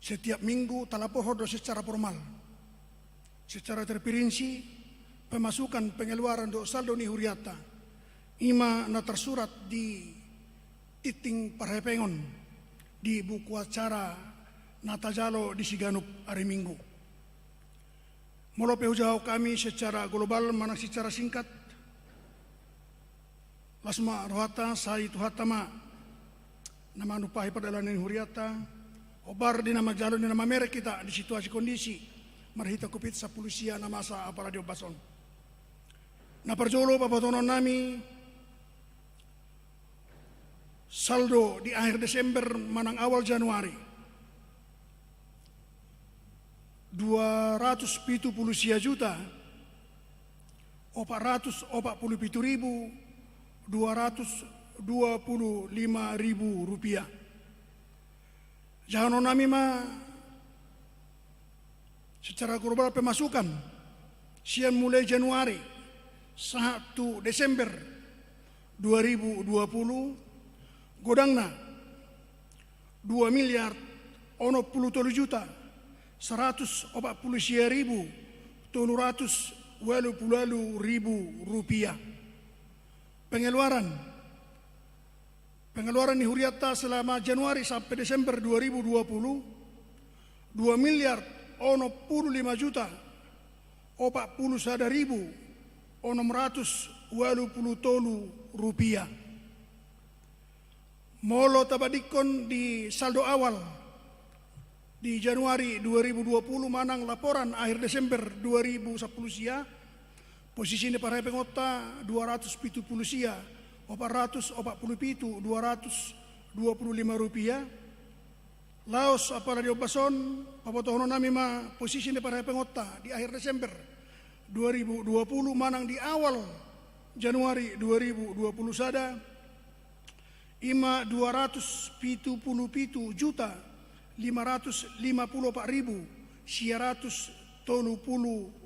setiap minggu talapohodo secara formal, secara terperinci pemasukan pengeluaran do saldo ni Huriata ima na tersurat di titing Parhepengon di buku acara natajalo di Siganup hari Minggu. Molope hujau kami secara global mana secara singkat lasma rohata sai tuhatama nama nupahi pada ni Huriata obar di nama jalur di nama merek kita di situasi kondisi marhita kupit sa pulusia na masa apara Dio Bason. Na perjolo papatonon nami saldo di akhir Desember manang awal Januari 270 juta 447.225 rupiah. Jahonon nami ma secara global pemasukan sian mulai Januari 1 Desember 2020 godangna 2.040.140.780 rupiah. Pengeluaran di Huriata selama Januari sampai Desember 2020 2.045.040.620 rupiah. Molo tabadikon di saldo awal di Januari 2020 manang laporan akhir Desember 2010 sia posisi ini Parhepengota 270 sia 447.225 rupiah. Laos apala Dio Bason papotohono nami ma posisi ini Parhepengota di akhir Desember 2020 manang di awal Januari 2020 sada ima 277.554.930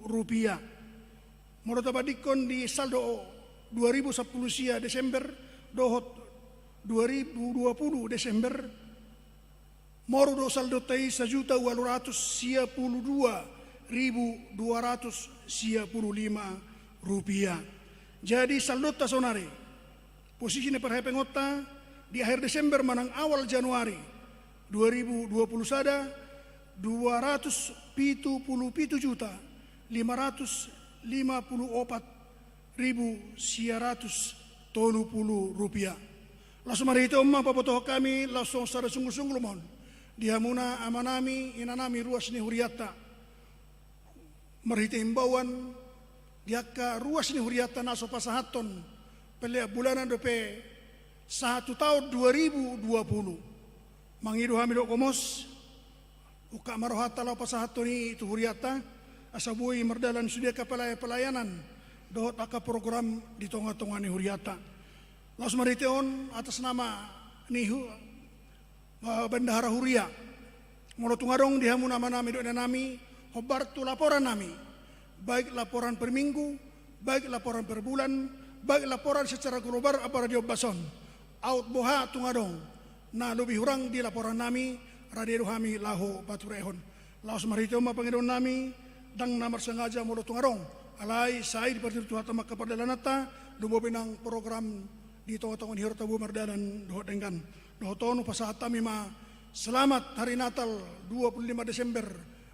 rupiah. Menurut tabadikon di saldo 2010 sia Desember dohot 2020 Desember moro do saldo tei 1.162.255 rupiah. Jadi saldo tasonare posisi ni Parhepengota di akhir Desember manang awal Januari 2020 sada 277.554.930 rupiah. Langsung mari itu papotoh kami langsung secara sungguh-sungguh mohon dihamuna amanami inanami ruas ni Huriata merhita imbauan diaka ruas ni Huriata naso pasahaton pelea bulanan dope 1 tahun 2020 mangidu hamido komos uka marohata lau pasahaton ni itu Huriata asabui merdalan sudia ka pelayanan dohot aka program di tonga-tonga ni Huriata. Langsung mariteon atas nama ni Bendahara Huria. Molo tungarong dihamu nama nami doa nami hobar tu laporan nami, baik laporan per minggu, baik laporan per bulan, baik laporan secara global apa radio bason. Out boha tungadong, na lebih hurang di laporan nami, radio kami laho paturehon. Laos marito mapangidon nami, dang namar sengaja mulu tungadong. Alai sai di partir tuha tamak kapadalanata, dubo pinang program di tongtong hiro tabu mardanan doho denggan. Doho tonu pasahat kami ma selamat hari Natal 25 Desember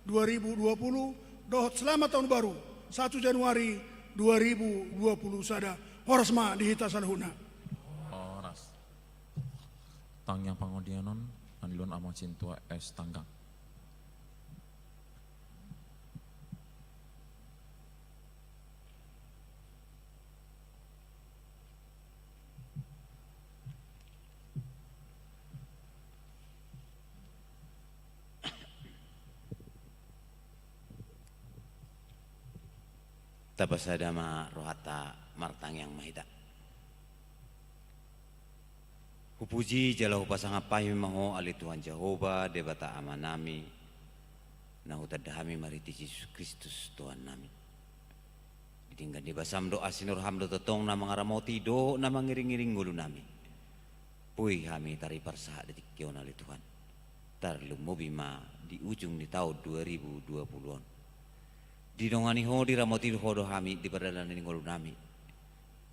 2020. Doho selamat tahun baru 1 Januari 2020 sada. Horas ma dihita salahuna. Oras. Tang yang pangodianon anilon amang cintua es tanggang. Tapasadama rohata martang yang mahita. Hupuji jalau pasangapahi maho ali Tuhan Jehovah debata amanami na hutadahami mariti Yesus Kristus Tuhan nami. Ditinggan di basam doa sinur hamdo totong na mangaramoti do na mangiring-iring ngulu nami. Pui kami tari parsaha detik kion ali Tuhan. Tarlumobi ma di ujung di tahun 2020-on. Di dongani ho di ramoti ho do kami di perdalan ini ngulu nami.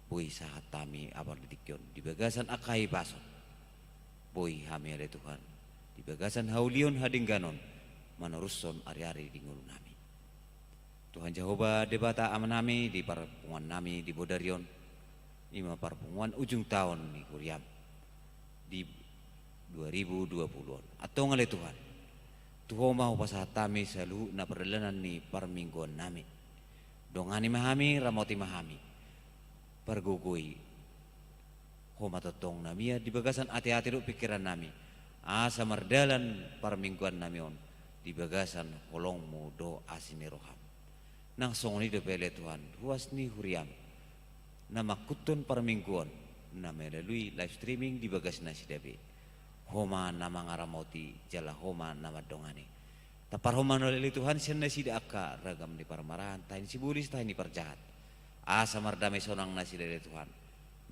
Pui sahat kami abang detik di bagasan akai bason. Pui kami ada Tuhan di bagasan haulion hadingganon manuruson ari-ari di ngulu nami. Tuhan Jehovah debata amanami di parpungan nami di Bodarion. Ima parpungan ujung tahun ni kuriam di 2020 atau ngale Tuhan. Tuho mau pasatami selalu na perjalanan ni parmingguan nami. Dongani mahami ramoti mahami. Pergugui. Ho matotong nami ya di bagasan hati-hati do pikiran nami. Asa mardalan parmingguan nami on di bagasan holongmu do asini roham. Nang songoni do pele Tuhan. Huas ni huriam. Nama kutun parmingguan. Na melalui live streaming di bagas nasi dabe. Homa nama ngaramoti jala homa nama dongane. Tapar homa nolili Tuhan siya si aka ragam di parmarahan tahin si bulis tahin di parjahat. Asa mardame sonang nasi dari Tuhan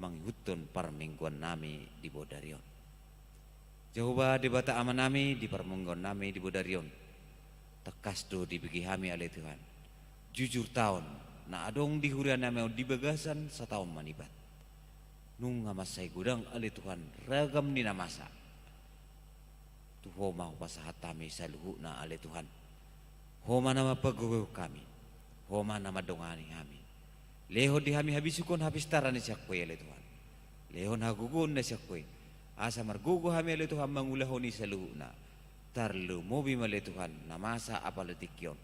manghutun parmingguan nami di Bodarion. Jehovah debata aman nami di parmingguan nami di Bodarion. Tekas do dibagi kami oleh Tuhan. Jujur tahun na adong di hurian nami di bagasan setahun manibat. Nung ngamasay gudang oleh Tuhan ragam di namasa. Tuho mau pasahat kami sa luhu na ale Tuhan. Homa nama paggugaw kami. Homa nama dongani kami. Leho di kami habisukon habis tara ni siyakoy ale Tuhan. Leho na gugun na siyakoy. Asa margugo kami ale Tuhan mangulaho ni sa luhu na. Tarlu mobi male Tuhan namasa apalatikyon.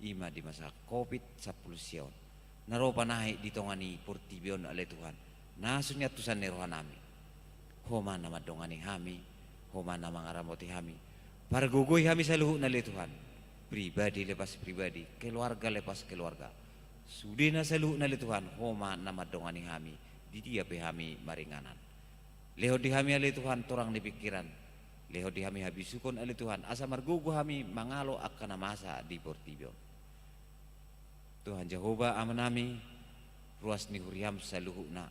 Ima di masa COVID sa polusyon. Naropa nahi ditongani portibyon ale Tuhan. Nasunya tusan ni rohan nami. Homa nama dongani kami. Homa nama ngaramoti kami. Pargugoy kami sa luhu na le Tuhan. Pribadi lepas pribadi, keluarga lepas keluarga. Sudi na sa luhu na le Tuhan. Homa nama dongani kami. Di dia pe kami maringanan. Leho di kami ale Tuhan torang di pikiran. Leho di kami habisukon ale Tuhan. Asa margugo kami mangalo akan masa di portibyon. Tuhan Jehovah aman nami. Ruas ni huriam sa luhu na.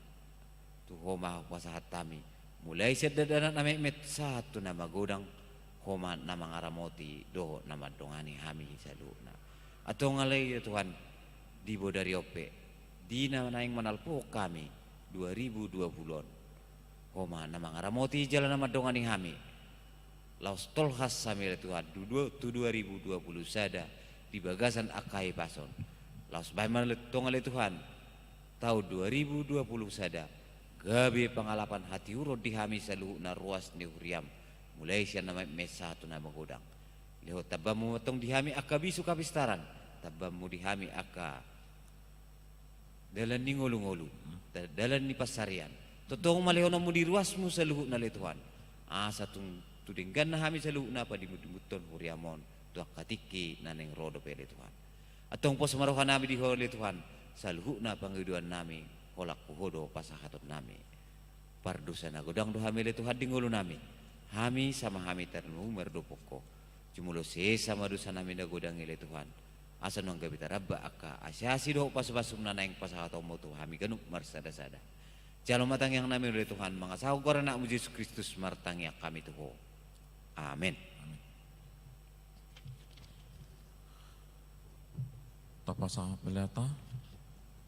Tuhoma pasahat kami. Mulai sedadanan nami met satu nama godang homa nama ngaramoti do nama dongani kami sa luna. Ato ngalay Tuhan di Bodariope di na naing manalpo kami 2020 homa nama ngaramoti jalan nama dongani kami. Laos tolhas sami Tuhan 2020 sada di bagasan akai pason. Laos bayman tongalay Tuhan tahun 2020 sada. Gabi pengalapan hati urut di kami saluhu na ruas ni huriam. Mulai siya na may satu na magudang. Leho tabamu matong di kami aka bisu kapistaran. Tabamu di kami aka dalan ni ngulu-ngulu. Dalan ni pasarian. Totoo maleho na mo di ruas mo saluhu na le Tuhan. Asa tung tudinggan na kami saluhu na pa di muton huriamon. Tuak katiki na neng rodo pele Tuhan. Atong po samaruhan namin di huli Tuhan. Saluhu na pangiduan namin. Holak puhodo pasahatot nami. Pardusa na godang do kami le Tuhan di ngulu nami. Kami sama kami ternu merdopoko. Cumulo sesa madusa namin na gudang ile Tuhan. Asa nung gabi taraba aka asyasi do pasubasum na naing pasahato mo to hami ganuk marsada-sada. Jalo matang yang namin ulit Tuhan mga sahog ko na mo Jesus Kristus martang yang kami tuho. Amen. Tapasa peleta,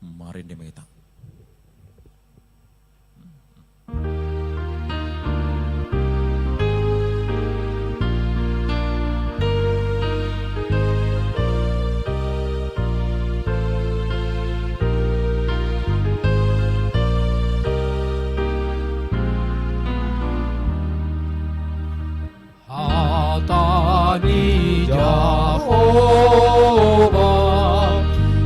mari demeta. Hatani Jehovah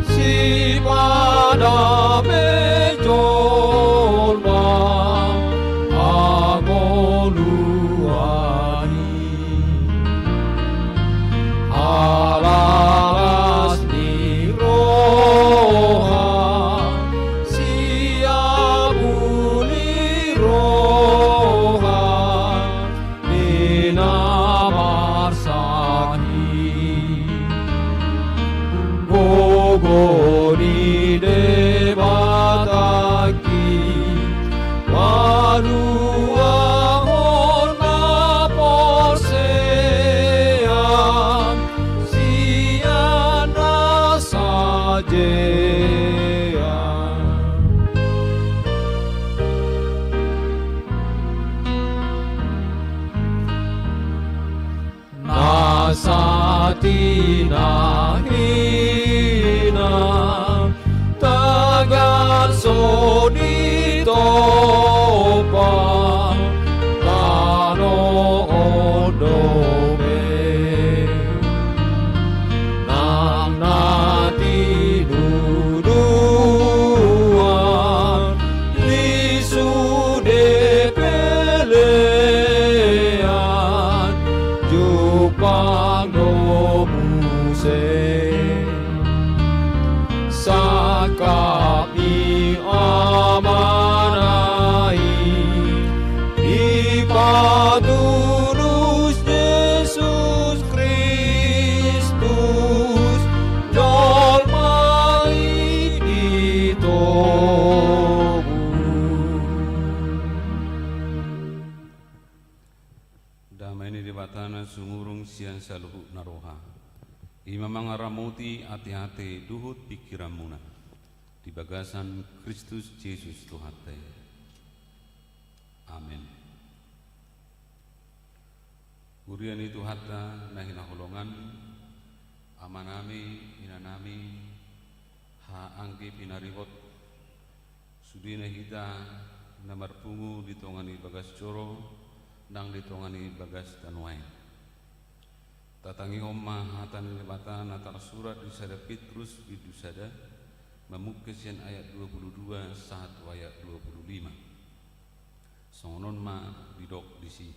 si padame jolma agoluani halalas ni roha siabuli roha Gogori de bataki Marua horna porsean Siana sajean Nasati nahina tagan sonito pa kano odobe nang nati duduan lisude pelean jupang domuse kami amanai ipadulus Yesus Kristus jolmai ditobu. Damai ni dibatana sumurung sian saluhu naroha. Imamang aramuti hati-hati duhut pikiramuna di bagasan Kristus Yesus Tuhan te. Amin. Urian itu hatta nahina holongan amanami inanami ha angki pinaribot sudina hita namar pungu ditongani bagas coro nang ditongani bagas tanuai. Tatangi omma hatan lebatan atar surat di sada Petrus bidusada memukesian ayat 22 1 ayat 25. Songon ma bidok disi.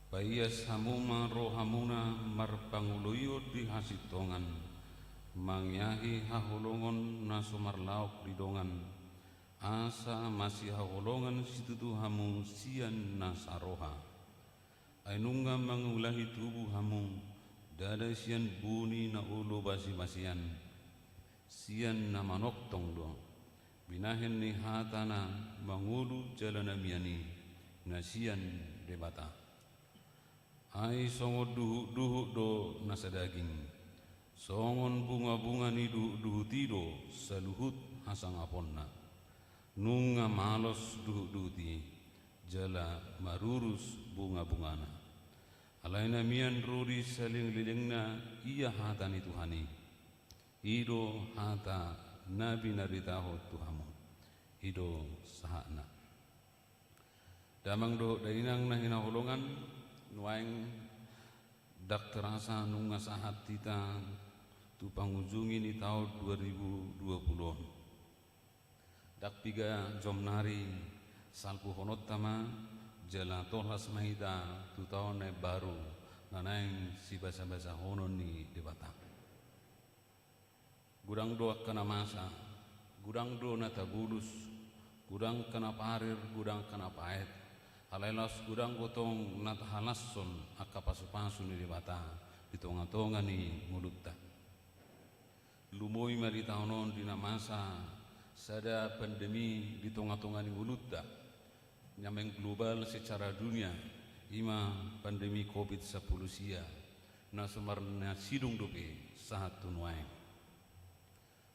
Paias hamuma rohamuna marpanguluyo di hasitongan mangyahi haholongon nasomar lauk didongan asa masih haholongan situtu hamu sian nasaroha. Ainunga mangulahi tubuh hamu dada sian buni na ulo basi-basian sian na manoktong do binahin ni hatana mangulu jalana miani na sian debata ai songo duhu do nasa daging songon bunga-bunga ni duhu tido saluhut hasang aponna nunga malos duhu ti jala marurus bunga-bungana alaina mian ruri saling lilingna iya hatani Tuhani ido hata nabi naritaho Tuhamu ido sahana damang do dainang na hinaholongan nuaing dak terasa nunga sahat tita tu pangujungi ni tahun 2020 dak piga jomnari salpu honot tama jala tohlas mahida tu tahun baru nanaing si basa-basa honon ni debata gudang doa kena masa gudang do na tabulus gudang kena parir gudang kena paet Halailas gudang gotong nat halasson akka pasu-pasu ni bata di tonga-tonga ni mulutta. Lumoi mari taonon di masa sada pandemi di tonga-tonga ni mulutta nyameng global secara dunia ima pandemi COVID-19 sia na sumarna sidung dope sahat tunuai.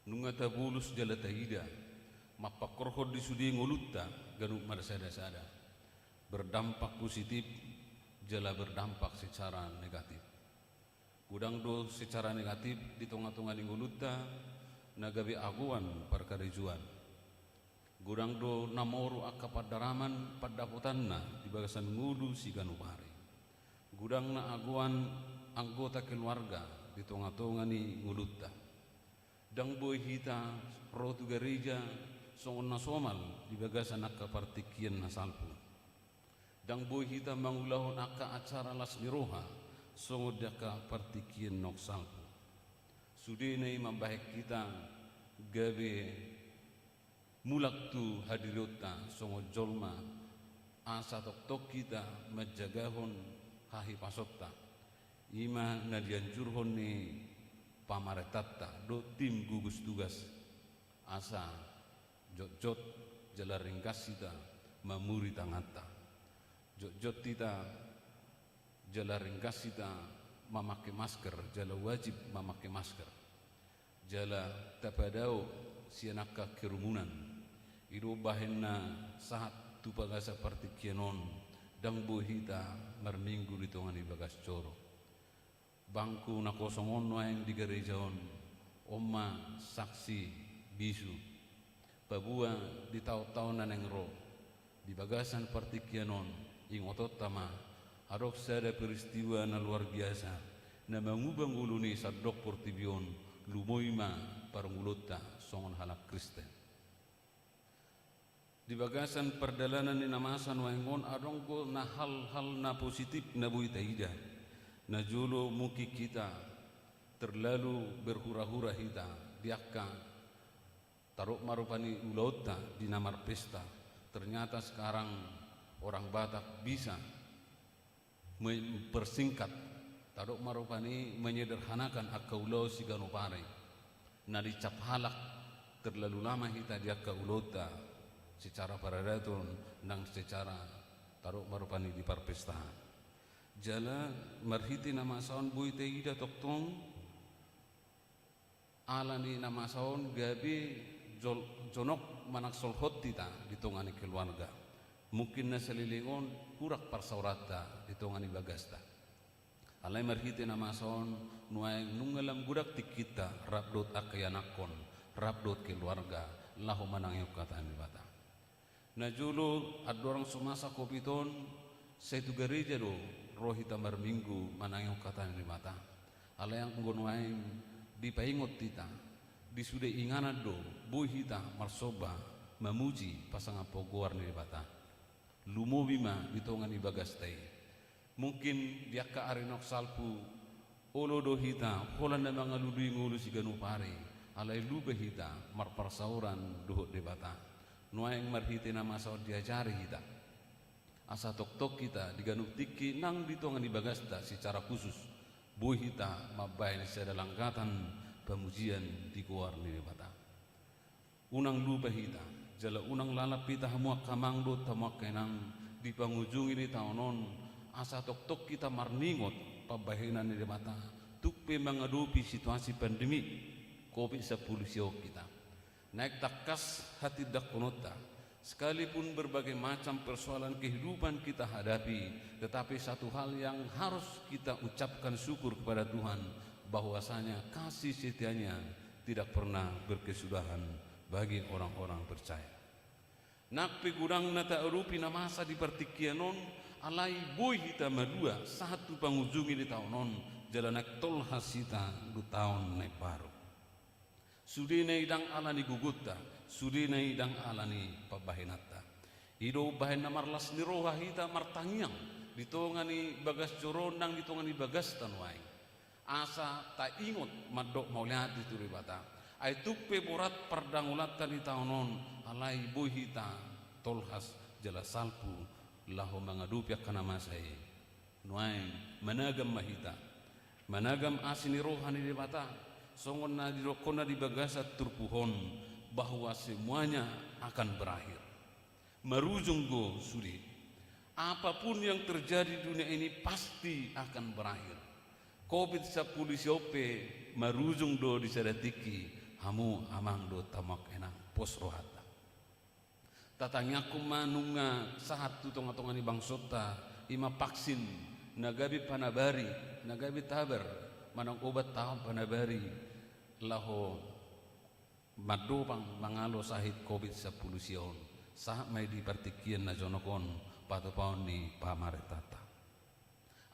Nungata bulus jala tahida mapakorhod di sudi ngulutta ganuk marsada-sada berdampak positif jala berdampak secara negatif. Gudang do secara negatif di tonga-tonga di ngulutta nagabi aguan perkarijuan. Gudang do namoru akka padaraman padaputanna di bagasan ngudu si ganupari. Gudang na aguan anggota keluarga di tonga-tonga ni ngulutta. Dang boy hita rotu gereja songon nasomal di bagasan akka partikian nasalpu. Dang boy hita mangulahon akka acara las niroha songon daka partikian nok salpu. Sudene mambahek kita gabe mulak tu hadirota songon jolma asa tok kita majagahon hahi pasotta. Ima nadianjurhon ni pamaretatta do tim gugus tugas asa jot-jot jala ringkas kita mamuri tangata jot-jot kita jala ringkas kita memakai masker jala wajib memakai masker jala tapadao sianaka kerumunan ido bahenna saat tu bagasa seperti kianon dang bohita marminggu di tongani bagas coro bangku na kosong ono yang di gerejaon oma saksi bisu babua di tahun-tahunan yang ro di bagasan partikianon ing otot tama adok sada peristiwa na luar biasa na mangubang uluni sadok portibion lumoima parangulota songon halak Kristen di bagasan perdalanan ni namasan waingon adongko na hal-hal na positif na buita ida na julo muki kita terlalu berhura-hura hita diakka taruk marupani ulauta di namar pesta ternyata sekarang orang Batak bisa mempersingkat taruk marupani menyederhanakan akka ulau si ganopare na dicap halak terlalu lama hita diakka ulauta secara paradatun nang secara taruk marupani di parpestahan jala marhiti nama saon buite ida toktong alani nama saon gabi jonok manak solhot tita di tongani keluarga mungkin nasalilingon kurak parsaurata di tongani bagasta alai marhiti nama saon nuai nungalam gudak tikita rabdot akayanakon rabdot keluarga lahu manang yukatan bata najulu adorang sumasa kopiton satu gereja do rohita marminggu manang yukatan mata alai yang nggonuain dipaingot tita disude ingana do buhita marsoba memuji pasangan pogor ni bata lumobima ditongan ibagastai mungkin diakka arinok salpu olodo hita holan na mga ludui ngulu si ganupari alay lube hita marparsauran duhut debata nuayang marhiti na masaod diajari hita asa tok-tok kita diganuptiki nang ditongan ibagasta secara khusus buh hita mabayin sa dalangkatan pemujian di kuar ni debata unang lupa hita jala unang lalap kita hamuak kamangdo tamuak kenang di penghujung ini tahunon asa tok-tok kita marningot pabahinan ni mata tukpe menghadapi situasi pandemi COVID-19 kita naik takas hati dakonota sekalipun berbagai macam persoalan kehidupan kita hadapi tetapi satu hal yang harus kita ucapkan syukur kepada Tuhan bahwasanya kasih setianya tidak pernah berkesudahan bagi orang-orang percaya. Nakpi gudang nata erupi na masa di partikianon alai boy hita madua satu pangujungi di tahunon jalanak tol hasita du tahun naik baru. Sudi na idang alani gugutta, sudi na idang alani pabahinata. Ido bahin na marlas ni roha hita martangyang ditongani bagas joronang ditongani bagas tanwai. Asa ta ingot madok maulihat itu ribata. Ay tukpe borat pardangulatan di taonon alay buhita tolhas jala salpu lahu mangadupiak kana masai nuaing managam mahita managam asini rohani di mata songon na di rokona di bagasat turpuhon bahwa semuanya akan berakhir marujung go suri apapun yang terjadi di dunia ini pasti akan berakhir COVID-19 marujung do disadatiki hamu amang do tamak enang pos rohata tatangnya kumanunga saat tu tonga-tonga ni bangsota ima vaksin nagabi panabari nagabi tabar manang obat tahun panabari laho madopang mangalo sahit COVID-19 sion saat may di partikian na jonokon patupaon ni pamaretata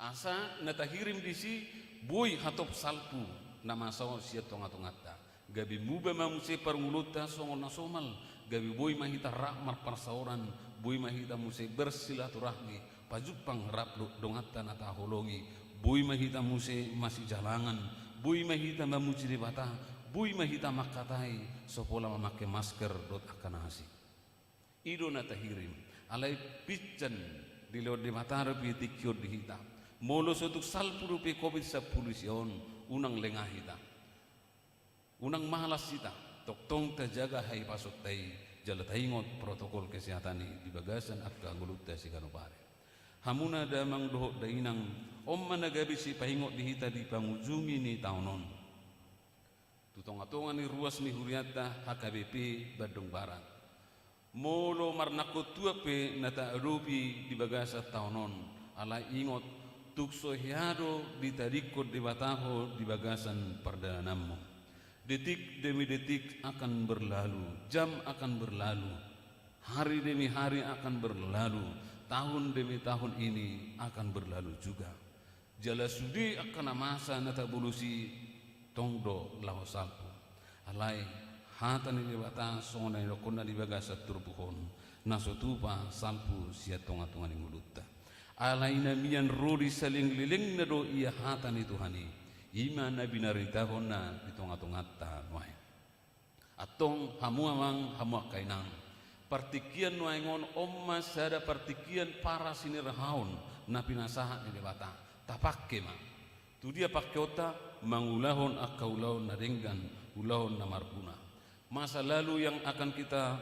asa natahirim disi boy hatop salpu nama saw siya tonga-tongata gabi muba mamuse parnguluta songon nasomal gabi boy mahita rakmar parsauran boy mahita muse bersilaturahmi pajupang raplu dongata nata holongi boy mahita muse masih jalangan boy mahita mamuci di bata boy mahita makatai sopola memakai masker dot akan hasi ido nata hirim alai pican di lewat di mata rapi tikyod di hita molo sotuk salpu rupi COVID-19 sion unang lengah hita unang malas hita toktong terjaga hai pasok tai jala taingot protokol kesehatan di bagasan akka ngulutta si kanupare hamuna damang dohok dainang managabi si pahingot dihita di pangujungi ni taunon tutong-atongan ni ruas ni huriata HKBP Bandung Barat molo marnako tuape nata arupi di bagasa taunon ala ingot tukso hiado di tarikot di bataho di bagasan perdanammu detik demi detik akan berlalu, jam akan berlalu, hari demi hari akan berlalu, tahun demi tahun ini akan berlalu juga. Jala sudi akan masa nata bulusi tongdo lahu salpu. Alai hatan ini bata sona ini rokona di bagasa turbuhon nasotupa salpu sia tonga-tonga ni mulutta. Alai namian rodi saling liling nado ia hatan itu hani. Ima nabi narita hona di tonga-tongata nuai atong hamu amang hamu kainang partikian nuai ngon omma sada partikian para sinirahaun na pinasahan ni bata tapakke ma tu dia pakkota mangulahon akaulahon na denggan ulahon na marbuna masa lalu yang akan kita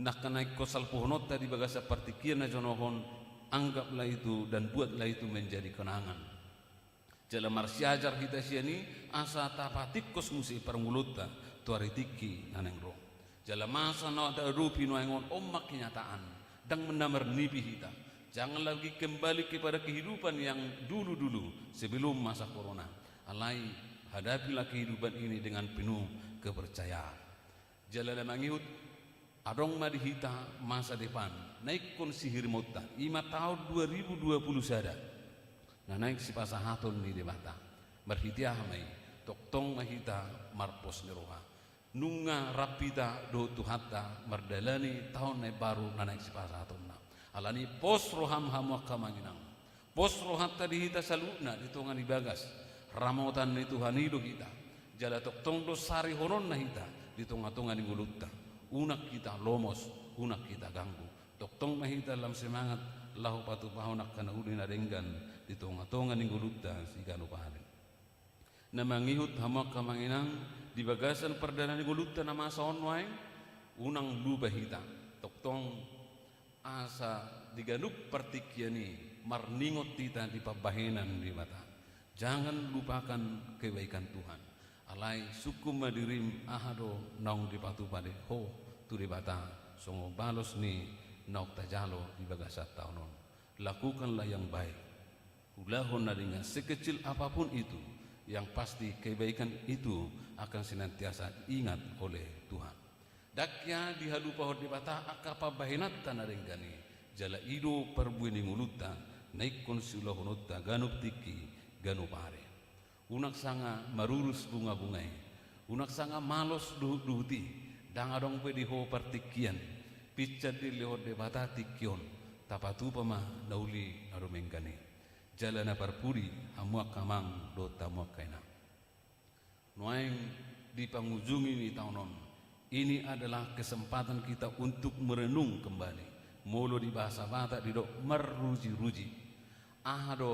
nak naik kosal pohonota di bagasa partikian na jonohon anggaplah itu dan buatlah itu menjadi kenangan jala marsiajar kita siani asa tapatik kos musi parnguluta tuaritiki nanengro jala masa no ada rupi no engon omak kenyataan dan menamar nipi hita jangan lagi kembali kepada kehidupan yang dulu-dulu sebelum masa corona alai hadapilah kehidupan ini dengan penuh kepercayaan jala lamangihut adong madi hita masa depan naik kon sihir mota 5 tahun 2020 sada na naik si pasahaton ni debata berhitiah mai toktong mahita marpos neroha nunga rapita do tuhata mardalani tahun nai baru na naik si pasahaton na alani pos roham hamu kamanginang pos rohata dihita saluna di tongan ibagas ramotan ni Tuhan hidup kita jala toktong do sari honon na hita di tonga-tonga ni ngulutta unak kita lomos unak kita ganggu toktong mahita dalam semangat lahu patu pahonak kana udin adenggan di tonga-tonga ning gulutta si kanu pahale na mangihut hamak kamanginang di bagasan perdana ning gulutta na masa onwai unang luba hita toktong asa diganuk partikiani marningot tita di pabahenan di mata jangan lupakan kebaikan Tuhan alai suku madirim ahado naung di patu pade ho tu di bata songo balos ni nauk tajalo di bagasat taunon lakukanlah yang baik ulahon dengan sekecil apapun itu yang pasti kebaikan itu akan senantiasa ingat oleh Tuhan dakya dihalupa hodi bata akapa bahinat tanarenggani jala ido perbuini nguluta naik konsulah honota ganup tiki ganup are unak sanga marurus bunga-bungai unak sanga malos duhuti dangadong pedi ho partikian picat di lehot de bata tikion tapatu pama nauli narumengkani jalana parpuri hamuak kamang do tamuak kainang nuaing di pangujungi ni taunon ini adalah kesempatan kita untuk merenung kembali molo di bahasa bata di dok meruji-ruji aha do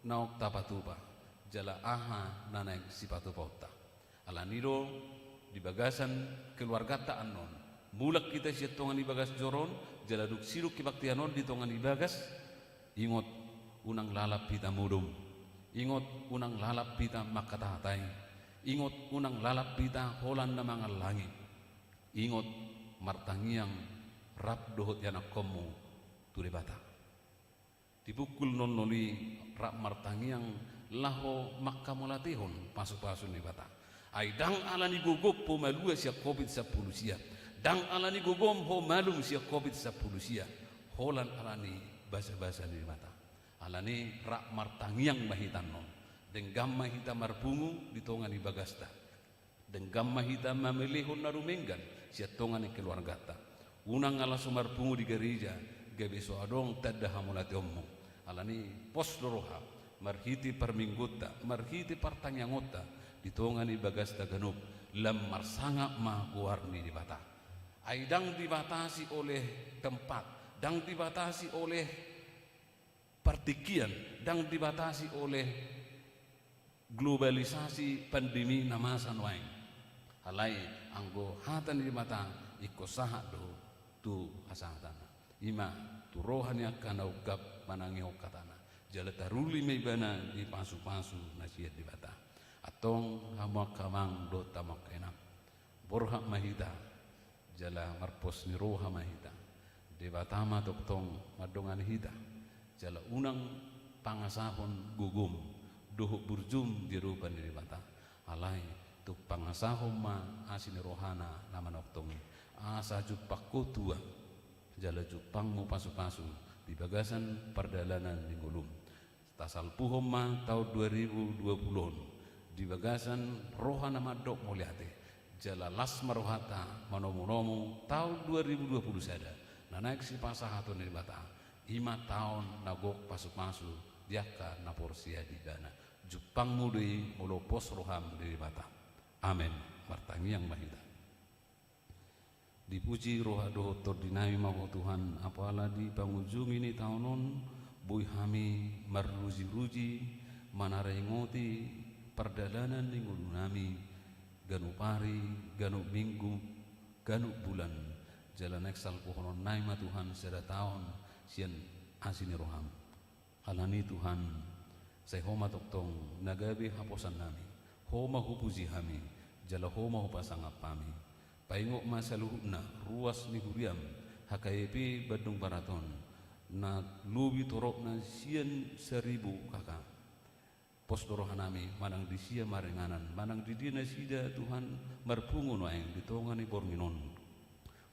naok tapatupa jala aha nanaik sipatu pauta ala nido di bagasan keluarga ta anon mulak kita siya tongan di bagas joron jala duk siruk kibaktianon di tongan di bagas ingot unang lalap pita mudum ingot unang lalap pita makatahatay ingot unang lalap pita holan na mga langit ingot martangiang rap dohot yanak komu tulibata dipukul non noli rap martangiang laho makkamulatihon pasu-pasu ni bata ay dang alani gugop po malua siya COVID-10 siya dang alani gugom ho malum siya COVID-10 siya holan alani basa-basa ni bata alani rak martangiang mahitan non denggam mahita marpungu di tongan ni bagasta denggam mahita mamelihon na rumenggan siya tongan ni keluarga ta unang ala sumarpungu di gereja gabeso adong tadda hamulati ommo alani pos doroha marhiti perminggota marhiti partangyangotta di tongan ni bagasta ganup lam marsanga ma guarni di bata aidang dibatasi oleh tempat dang dibatasi oleh partikian dang dibatasi oleh globalisasi pandemi namasan wain halai anggo hatan di mata iko sahat do tu asatan ima tu rohani akan ugap manangi okatana jala taruli meibana di pasu-pasu nasihat di bata atong hamak kamang do tamak enam borhak mahita jala marpos ni roha mahita di batama toktong madongan hita jala unang pangasahon gugum dohuk burjum di rupan di bata alai tuk pangasahon ma asin rohana nama noktongi asa jupak kotua jala jupangmu pasu-pasu di bagasan perdalanan di gulum tasal puhom ma tahun 2020 di bagasan rohana madok muliate jala las marohata manomu-nomu tahun 2020 sada nanaik si pasahaton di bata 5 tahun nagok pasu-pasu diaka na porsia di dana jupang mudui mulo pos roham di bata amin martangi yang mahita dipuji roha doho tordinami mau Tuhan apalah di pangujung ini tahunon bui hami marruji-ruji manarengoti perdalanan ning nami ganu pari ganu minggu ganu bulan jalan eksal pohonon naima Tuhan sada tahun sian asini roham alani Tuhan saya homa toktong nagabi haposan nami homa hupuji hami jala homa hupasangap kami paingok masaluhna ruas ni huriam hakayepi badung baraton na lubi torok na sian 1000 kakak pos dorohanami manang di sia marenganan manang di dia nasida Tuhan marpungun waeng di tongani bornginon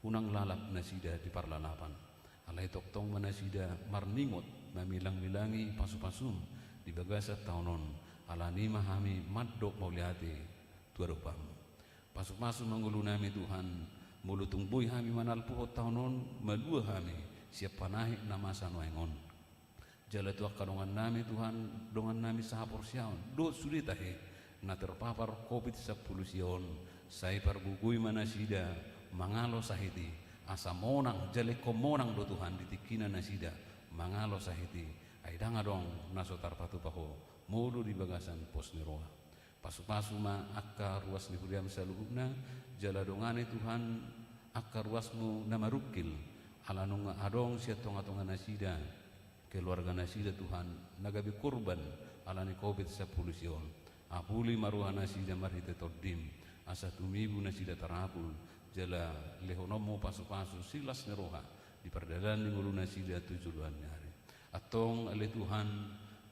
unang lalap nasida di parlalapan alai toktong manasida marningot mamilang-milangi pasu-pasum di bagasa taunon alani mahami maddok mauliate tuarupam pasu-pasu mangulu nami Tuhan mulutung boy hami manalpuhot taunon malua hami siap panahi namasan waengon jala tuak kadongan nami Tuhan dongan nami sahapor siaon do sulitahe na terpapar COVID-10 sion sai parbugui manasida mangalo sahiti asa monang jale komonang do Tuhan ditikina nasida mangalo sahiti aidanga dong nasotar patu paho modu di bagasan pos niroa pasu-pasu ma akka ruas ni huriam saluhuna jala dongane Tuhan akka ruasmu nama rukil alanung adong sia tonga-tonga nasida keluarga nasida Tuhan nagabi kurban alani COVID-10 sion apuli maruah nasida marhite tordim asa tumibu nasida tarapul jala lehonomo pasu-pasu silas neroha di perdalan ni ngulu nasida 7 hari atong ale Tuhan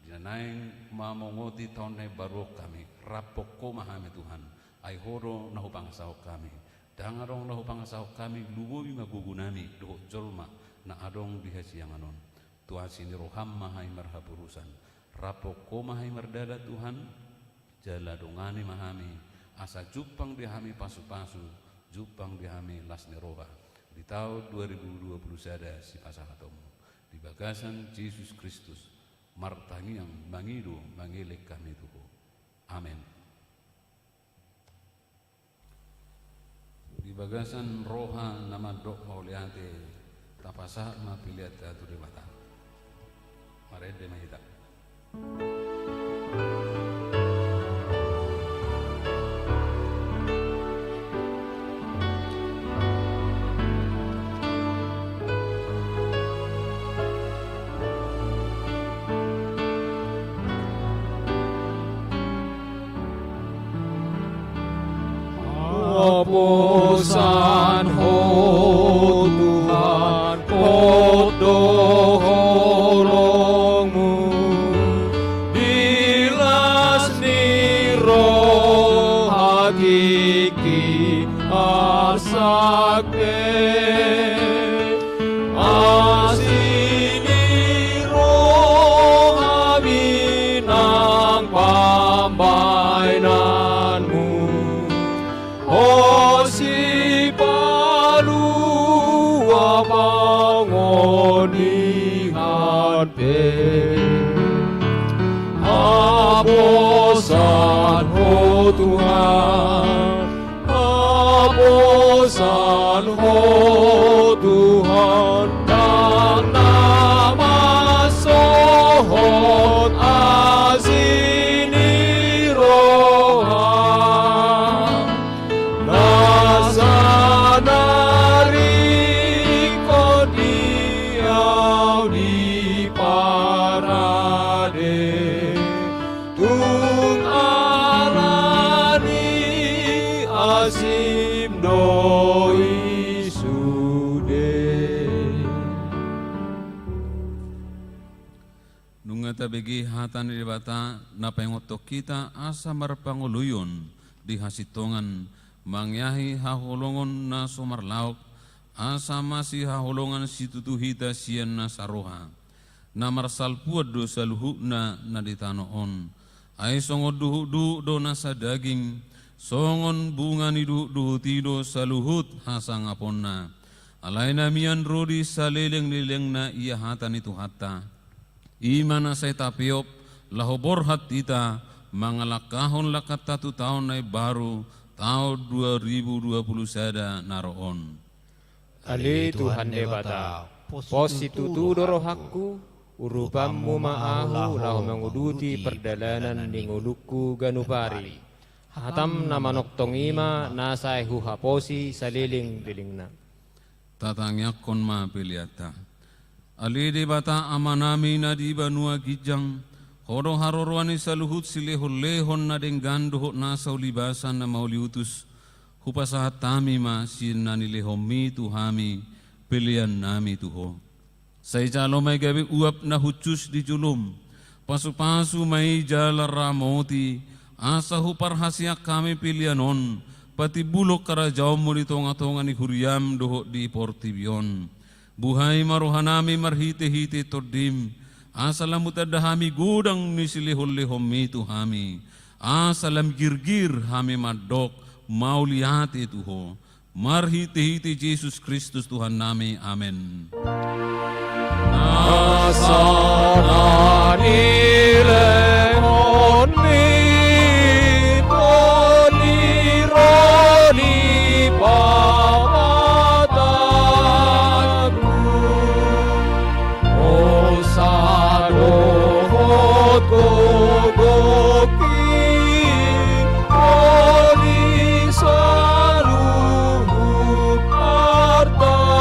dinanaing mamongoti tahun baru kami rapoko mahami Tuhan ay horo nahu pangsahok kami dangarong nahu pangsahok kami luwobi magugunami doh jolma na adong dihasianganon Tuhan sini roham mahai marhapurusan rapoko mahai mardada Tuhan jala dongani mahami asa jupang dihami pasu-pasu jupang dihami lasne roha di tahun 2020 sada si pasahatomu di bagasan Yesus Kristus martangi yang mangido mangilek kami tuho amin di bagasan roha nama dok mauliate tapasa mapiliat atu debata. Marede mahita. Apusan ho Tuhan podoholongmu bilas ni roh hakiki asake asini roh aminang pambainanmu O si palua pangonihan pe Aposan ho Tuhan Aposan ho Tuhan Dan nama sohon asini rohan Nasanari ko diaw di parade Tung alani asim do isude Nungata begi hatan di bata na pengotok kita asa marpanguluyon di hasitongan mangyahi hahulongon na sumarlaok asa masih hahulongan situtuhita sian na saroha na marsal puad do saluhu na ditanoon ay songo duhu do nasa daging songon bunga ni duhu tido saluhut hasang apon na alay na mian rodi sa leleng na iya hatan itu hatta imana say tapiop lahoborhat ita mangalakahon lakat 1 tahun na baru tahun 2020 sada naroon. Ali Tuhan debata, positutu dorohakku, urupammu maahu lahu menguduti perjalanan ninguluku ganupari. Hatam na manoktong ima nasay huhaposi saliling-lilingna. Tatangyak kon mapiliata. Ali debata amanami na di banua gijang, horo harorwani saluhut silehon-lehon na dengganduhot nasa ulibasan na mauliutus hupasahat tami ma sinani lehomi tuhami pilihan nami tuho. Say jalo may gabi uap na hucus di julum pasu-pasu may jala ramoti asa huparhasyak kami pilihanon pati bulok karajaw mo di tonga-tonga ni huriam doho di portibion. Buhay maruhanami marhite-hite tordim asalam utadahami gudang ni silihol-lihom itu hami asalam girgir hami madok maulihati tuho marhite-hite Jesus Kristus Tuhan nami amin. Nasanani lehon mi polironi pamataku O sadohot gogoki poli saluhut artanu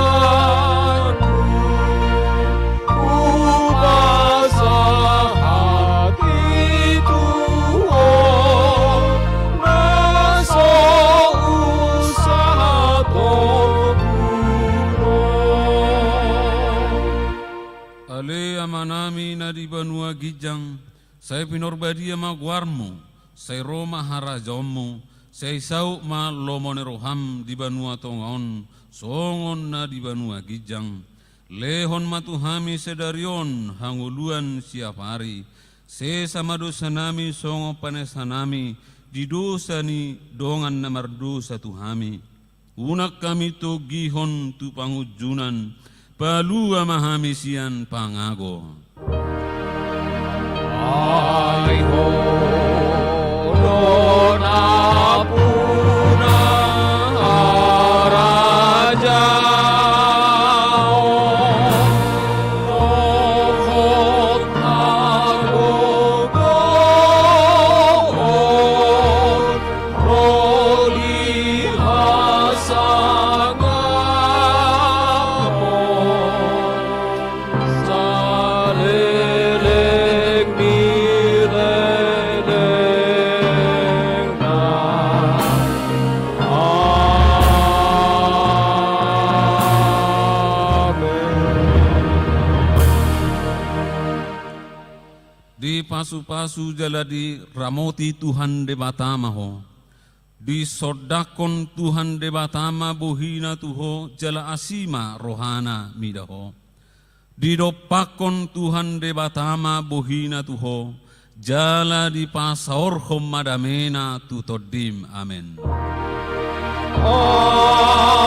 Ale amanami na di banua gijang, saya pinorbadia magwarmu, saya roma harajommu, saya sau ma lomone roham di banua tongon, songon na di banua gijang, lehon matuhami sedarion hanguluan siap hari, se sama dosa nami songo panesanami, di dosa ni dongan namar dosa tuhami, unak kami to gihon tu pangujunan, palua mahamisian pangago. Ai ho dona puna raja pasu-pasu jala di ramoti Tuhan debatama ho. Di sodakon Tuhan debatama bohina tuho jala asima rohana midaho. Di dopakon Tuhan debatama bohina tuho jala di pasaorhom madamena tutodim. Amin. Amin.